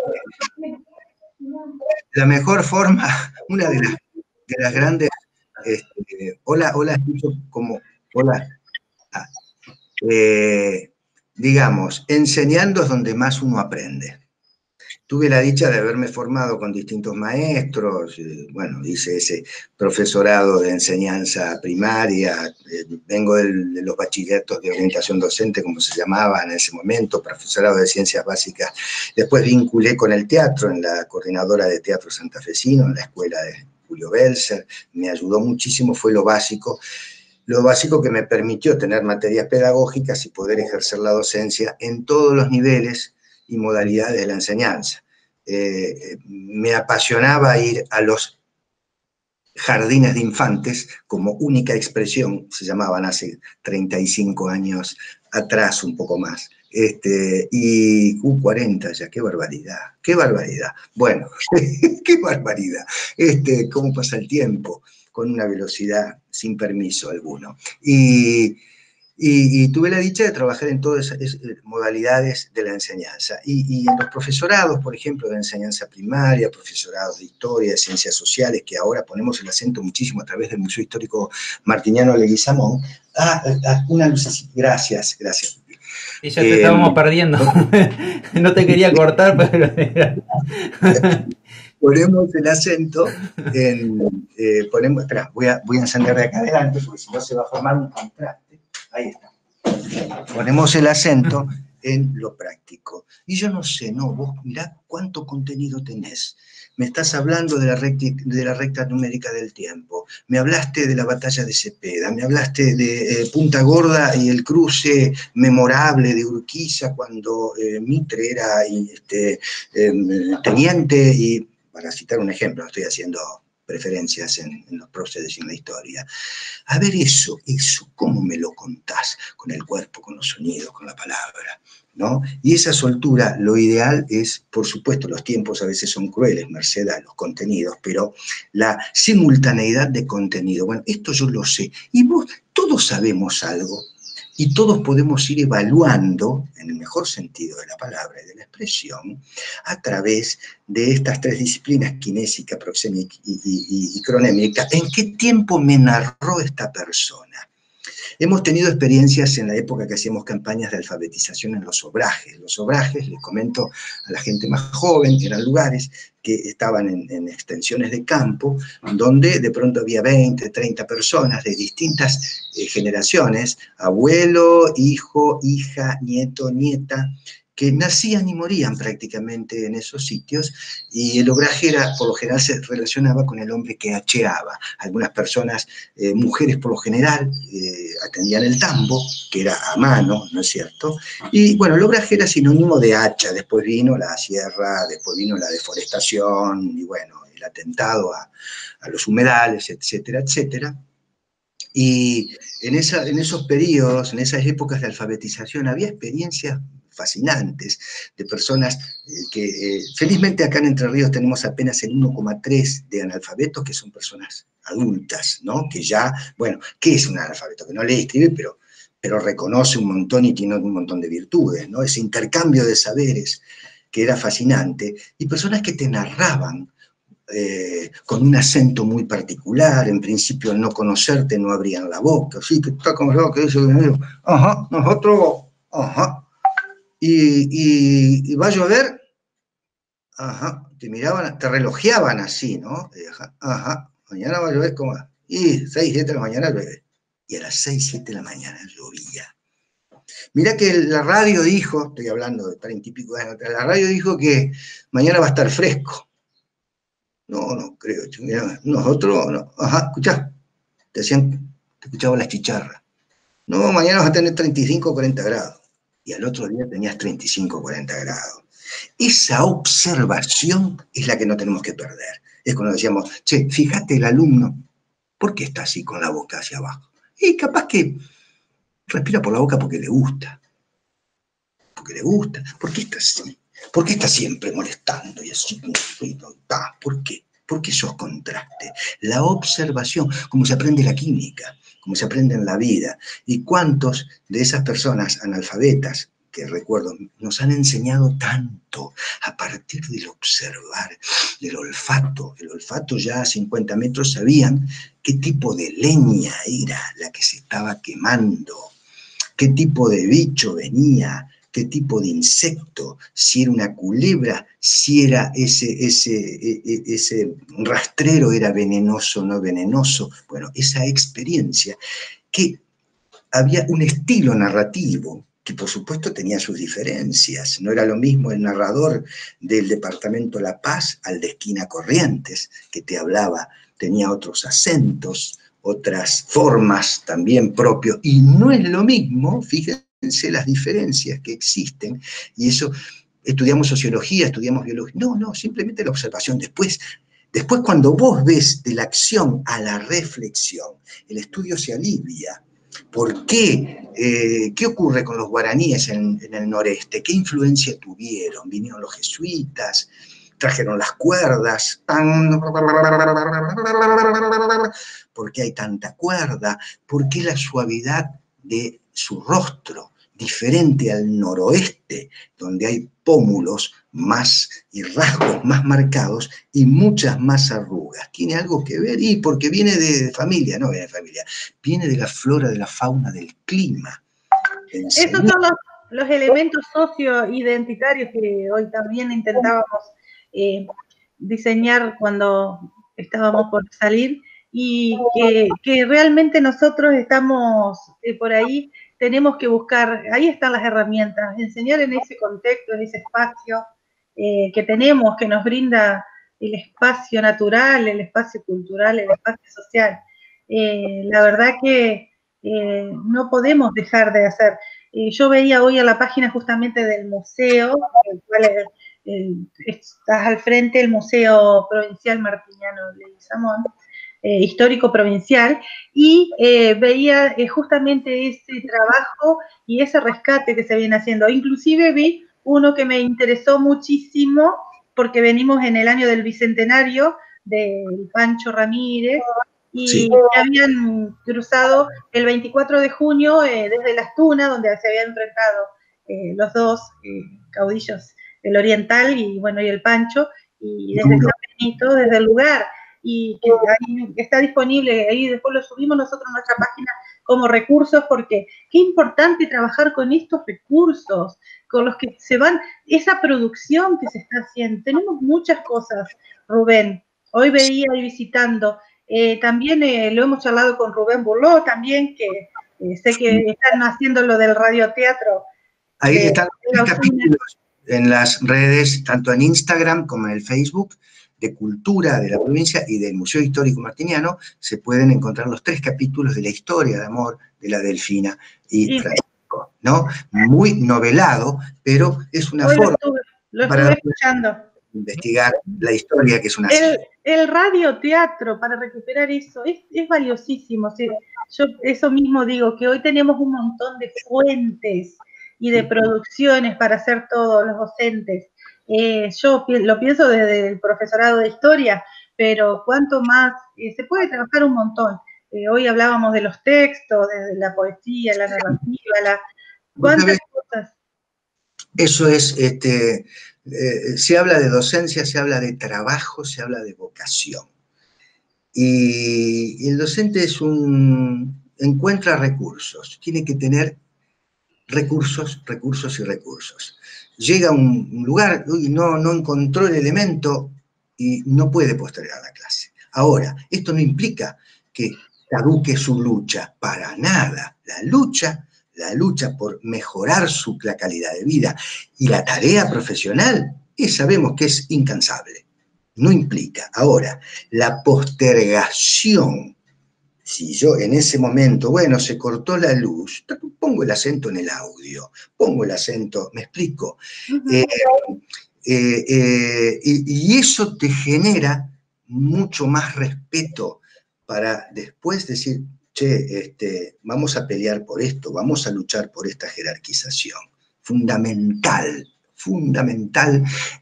C: la mejor forma, una de las grandes, hola, escucho como, hola, digamos, enseñando es donde más uno aprende. Tuve la dicha de haberme formado con distintos maestros, bueno, hice ese profesorado de enseñanza primaria, vengo de los bachilleratos de orientación docente, como se llamaba en ese momento, profesorado de ciencias básicas. Después vinculé con el teatro en la coordinadora de teatro santafesino, en la escuela de Julio Belser, me ayudó muchísimo, fue lo básico que me permitió tener materias pedagógicas y poder ejercer la docencia en todos los niveles y modalidades de la enseñanza. Me apasionaba ir a los jardines de infantes como única expresión, se llamaban hace 35 años atrás, un poco más. Y 40 ya, qué barbaridad, qué barbaridad. Bueno, qué barbaridad. Cómo pasa el tiempo con una velocidad sin permiso alguno. Y tuve la dicha de trabajar en todas esas modalidades de la enseñanza. Y en los profesorados, por ejemplo, de enseñanza primaria, profesorados de historia, de ciencias sociales, que ahora ponemos el acento muchísimo a través del Museo Histórico Martiniano Leguizamón. Una luz, gracias.
A: Y ya te estábamos perdiendo. No te quería cortar, pero...
C: Ponemos el acento en... espera, voy a encender de acá adelante, porque si no se va a formar un contraste. Ahí está. Ponemos el acento en lo práctico. Y yo no sé, vos mirá cuánto contenido tenés. Me estás hablando de la recta numérica del tiempo, me hablaste de la batalla de Cepeda, me hablaste de Punta Gorda y el cruce memorable de Urquiza cuando Mitre era teniente, y para citar un ejemplo, estoy haciendo preferencias en los próceres y en la historia. A ver eso, ¿cómo me lo contás? Con el cuerpo, con los sonidos, con la palabra, ¿no? Y esa soltura, lo ideal es, por supuesto, los tiempos a veces son crueles, merced a los contenidos, pero la simultaneidad de contenido, bueno, esto yo lo sé, y vos, todos sabemos algo, y todos podemos ir evaluando, en el mejor sentido de la palabra y de la expresión, a través de estas tres disciplinas, kinésica, proxémica y cronémica, en qué tiempo me narró esta persona. Hemos tenido experiencias en la época que hacíamos campañas de alfabetización en los obrajes. Los obrajes, les comento a la gente más joven, eran lugares que estaban en extensiones de campo, donde de pronto había 20, 30 personas de distintas generaciones, abuelo, hijo, hija, nieto, nieta, que nacían y morían prácticamente en esos sitios, y el obraje por lo general se relacionaba con el hombre que hacheaba. Algunas personas, mujeres por lo general, atendían el tambo, que era a mano, ¿no es cierto? Y bueno, el obraje era sinónimo de hacha, después vino la sierra, después vino la deforestación, y bueno, el atentado a los humedales, etcétera, etcétera. Y en esos periodos, en esas épocas de alfabetización, había experiencias fascinantes de personas que felizmente acá en Entre Ríos tenemos apenas el 1,3 de analfabetos, que son personas adultas, ¿no? Que ya, bueno, ¿qué es un analfabeto? Que no lee y escribe, pero reconoce un montón y tiene un montón de virtudes, ¿no? Ese intercambio de saberes que era fascinante, y personas que te narraban con un acento muy particular. En principio, al no conocerte, no abrían la boca, sí, que está como yo, que dice, ajá, nosotros, ajá, y va a llover, ajá, te miraban, te relojeaban así, ¿no? Ajá, mañana va a llover como, y 6, 7 de la mañana llueve, y a las 6, 7 de la mañana llovía. Mirá que la radio dijo, estoy hablando de 30 y pico de años atrás, la radio dijo que mañana va a estar fresco. No, no creo, mirá, nosotros, no, ajá, escuchá, te escuchaban las chicharras. No, mañana vas a tener 35 o 40 grados. Y al otro día tenías 35 o 40 grados. Esa observación es la que no tenemos que perder. Es cuando decíamos, che, fíjate el alumno, ¿por qué está así con la boca hacia abajo? Y capaz que respira por la boca porque le gusta. Porque le gusta. ¿Por qué está así? ¿Por qué está siempre molestando y así? ¿Por qué? Porque esos contrastes. La observación, como se aprende la química, como se aprende en la vida. ¿Y cuántos de esas personas analfabetas, que recuerdo, nos han enseñado tanto a partir del observar, del olfato? El olfato ya a 50 metros sabían qué tipo de leña era la que se estaba quemando, qué tipo de bicho venía, qué tipo de insecto, si era una culebra, si era ese rastrero era venenoso o no venenoso. Bueno, esa experiencia, que había un estilo narrativo que por supuesto tenía sus diferencias. No era lo mismo el narrador del departamento La Paz al de esquina Corrientes, que te hablaba, tenía otros acentos, otras formas también propios, y no es lo mismo, fíjense las diferencias que existen, y eso, estudiamos sociología, estudiamos biología, no, simplemente la observación. Después cuando vos ves de la acción a la reflexión, el estudio se alivia. ¿Por qué? ¿Qué ocurre con los guaraníes en el noreste? ¿Qué influencia tuvieron? Vinieron los jesuitas, trajeron las cuerdas, ¿por qué hay tanta cuerda? ¿Por qué la suavidad de su rostro, diferente al noroeste, donde hay pómulos más y rasgos más marcados y muchas más arrugas? ¿Tiene algo que ver? Y porque viene de familia, no viene de familia, viene de la flora, de la fauna, del clima.
E: Esos son los elementos socioidentitarios que hoy también intentábamos diseñar cuando estábamos por salir, y que realmente nosotros estamos por ahí, tenemos que buscar, ahí están las herramientas, enseñar en ese contexto, en ese espacio que tenemos, que nos brinda el espacio natural, el espacio cultural, el espacio social. La verdad que no podemos dejar de hacer. Yo veía hoy a la página justamente del museo, el cual estás al frente del Museo Provincial Martiniano Leguizamón, histórico provincial, y veía justamente ese trabajo y ese rescate que se viene haciendo. Inclusive vi uno que me interesó muchísimo, porque venimos en el año del bicentenario del Pancho Ramírez, y
C: Sí.
E: habían cruzado el 24 de junio desde Las Tunas, donde se habían enfrentado los dos caudillos, el Oriental y el Pancho, y desde San Benito, desde el lugar, y que ahí está disponible, ahí después lo subimos nosotros en nuestra página como recursos, porque qué importante trabajar con estos recursos, con los que se van, esa producción que se está haciendo. Tenemos muchas cosas, Rubén. Hoy veía y visitando, también lo hemos charlado con Rubén Burló también, que sé que están haciendo lo del radioteatro.
C: Ahí están los capítulos en las redes, tanto en Instagram como en el Facebook, de Cultura de la provincia y del Museo Histórico Martiniano. Se pueden encontrar los 3 capítulos de la historia de amor de la Delfina y Francisco, ¿no? Muy novelado, pero es una forma
E: lo
C: para
E: estuve escuchando.
C: Investigar la historia, que es una...
E: El radioteatro, para recuperar eso, es valiosísimo. ¿Sí? Yo eso mismo digo, que hoy tenemos un montón de fuentes y de producciones para hacer todos los docentes. Yo lo pienso desde el profesorado de historia, pero cuanto más, se puede trabajar un montón. hoy hablábamos de los textos, de la poesía, la narrativa, ¿cuántas cosas?
C: Eso es, se habla de docencia, se habla de trabajo, se habla de vocación. Y el docente encuentra recursos, tiene que tener recursos, recursos y recursos. Llega a un lugar y no encontró el elemento y no puede postergar la clase. Ahora, esto no implica que caduque su lucha, para nada. La lucha por mejorar la calidad de vida y la tarea profesional, sabemos que es incansable. No implica. Ahora, la postergación, si yo en ese momento, bueno, se cortó la luz, pongo el acento en el audio, pongo el acento, ¿me explico? Y eso te genera mucho más respeto para después decir, che, vamos a pelear por esto, vamos a luchar por esta jerarquización. Fundamental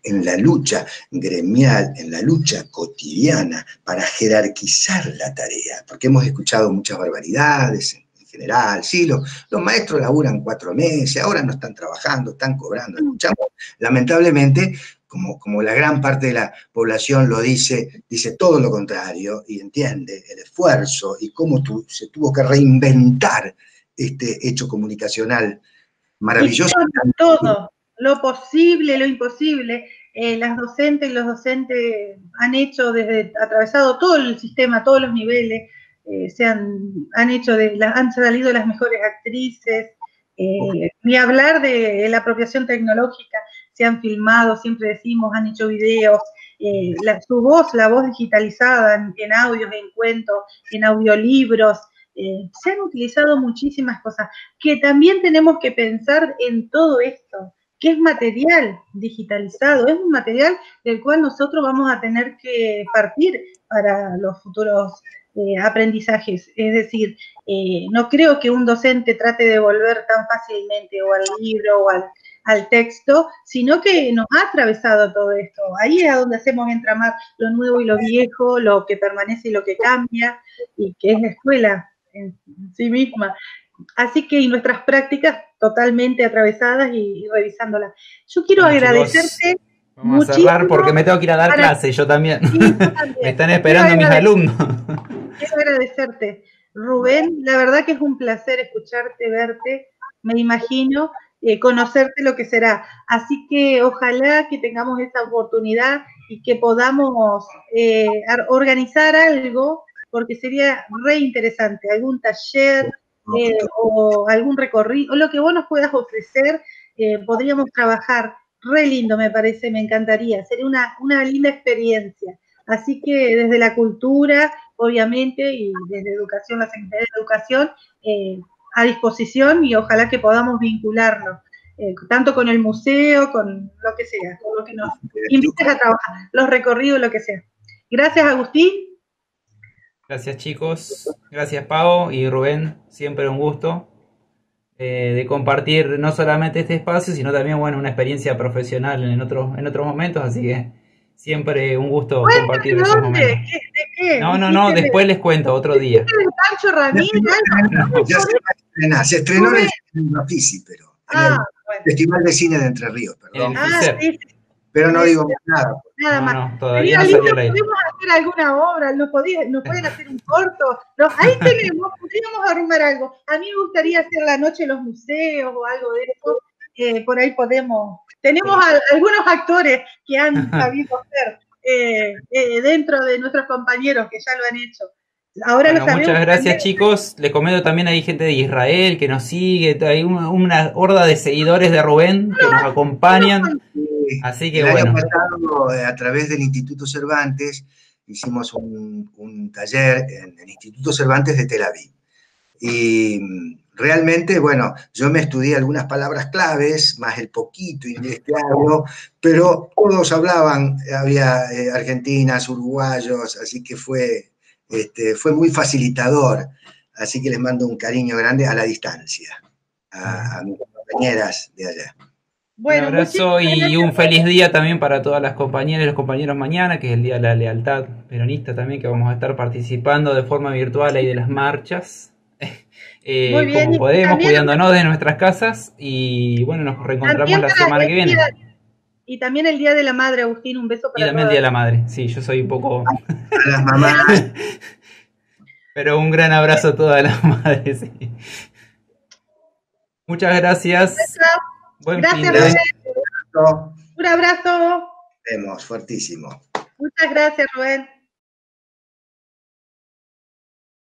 C: en la lucha gremial, en la lucha cotidiana, para jerarquizar la tarea, porque hemos escuchado muchas barbaridades en general, sí, los maestros laburan 4 meses, ahora no están trabajando, están cobrando, escuchamos, lamentablemente, como la gran parte de la población lo dice todo lo contrario, y entiende el esfuerzo y cómo se tuvo que reinventar este hecho comunicacional maravilloso.
E: Todo, lo posible, lo imposible. Las docentes y los docentes han atravesado todo el sistema, todos los niveles, han salido las mejores actrices, ni hablar de la apropiación tecnológica, se han filmado, siempre decimos, han hecho videos, su voz, la voz digitalizada en audios, en cuentos, en audiolibros, se han utilizado muchísimas cosas, que también tenemos que pensar en todo esto, que es material digitalizado, es un material del cual nosotros vamos a tener que partir para los futuros aprendizajes. Es decir, no creo que un docente trate de volver tan fácilmente o al libro o al texto, sino que nos ha atravesado todo esto. Ahí es a donde hacemos entramar lo nuevo y lo viejo, lo que permanece y lo que cambia, y que es la escuela en sí misma. Así que, y nuestras prácticas totalmente atravesadas y revisándolas. Yo quiero agradecerte.
A: Vamos a cerrar porque me tengo que ir a dar clase, yo también. Sí, yo también. Me están esperando mis alumnos.
E: Quiero agradecerte, Rubén. La verdad que es un placer escucharte, verte. Me imagino conocerte lo que será. Así que ojalá que tengamos esa oportunidad y que podamos organizar algo, porque sería re interesante, algún taller o algún recorrido, o lo que vos nos puedas ofrecer, podríamos trabajar. Re lindo, me parece, me encantaría. Sería una linda experiencia. Así que desde la cultura, obviamente, y desde educación, la Secretaría de Educación, a disposición, y ojalá que podamos vincularnos, tanto con el museo, con lo que sea, con lo que nos invites a trabajar, los recorridos, lo que sea. Gracias, Agustín.
A: Gracias, chicos. Gracias, Pau y Rubén. Siempre un gusto de compartir no solamente este espacio, sino también, bueno, una experiencia profesional en otros momentos, así que siempre un gusto compartir esos momentos.
E: ¿De qué?
A: No, después les cuento, otro día.
E: ¿De Pancho Ramírez?
C: Se estrenó en el Rafisi, pero en el Festival de Cine de Entre Ríos, perdón.
E: Sí.
C: Pero no digo nada.
E: Nada más.
A: No, todavía no salió la idea.
E: ¿Podemos hacer alguna obra? ¿Nos pueden hacer un corto? Ahí podríamos armar algo. A mí me gustaría hacer la noche en los museos o algo de eso. Por ahí podemos. Tenemos algunos actores que han sabido hacer dentro de nuestros compañeros que ya lo han hecho. Ahora
A: bueno, muchas gracias, chicos. Les comento también, hay gente de Israel que nos sigue, hay una horda de seguidores de Rubén que nos acompañan. Así que
C: el
A: bueno.
C: año pasado, a través del Instituto Cervantes, hicimos un taller en el Instituto Cervantes de Tel Aviv. Y realmente, bueno, yo me estudié algunas palabras claves, más el poquito inglés que hablo, pero todos hablaban, había argentinas, uruguayos, así que fue muy facilitador. Así que les mando un cariño grande a la distancia, a mis compañeras de allá.
E: Bueno,
A: un abrazo
E: muchísimas
A: y
E: gracias.
A: un feliz día también para todas las compañeras y los compañeros mañana, que es el Día de la Lealtad Peronista también, que vamos a estar participando de forma virtual ahí de las marchas,
E: Muy bien,
A: como
E: y
A: podemos,
E: también,
A: cuidándonos de nuestras casas y bueno, nos reencontramos
E: también
A: la
E: para
A: semana que
E: el
A: viene.
E: día, y también el Día de la Madre, Agustín, un beso
A: Y
E: para
A: también el Día de
E: todas.
A: la Madre, sí, yo soy un poco...
C: A las mamás,
A: Pero un gran abrazo a todas las madres. Sí. Muchas gracias. Buen fin
E: Gracias,
A: de...
E: Rubén.
C: nos
E: Un abrazo.
C: vemos fuertísimo.
E: Muchas gracias, Rubén.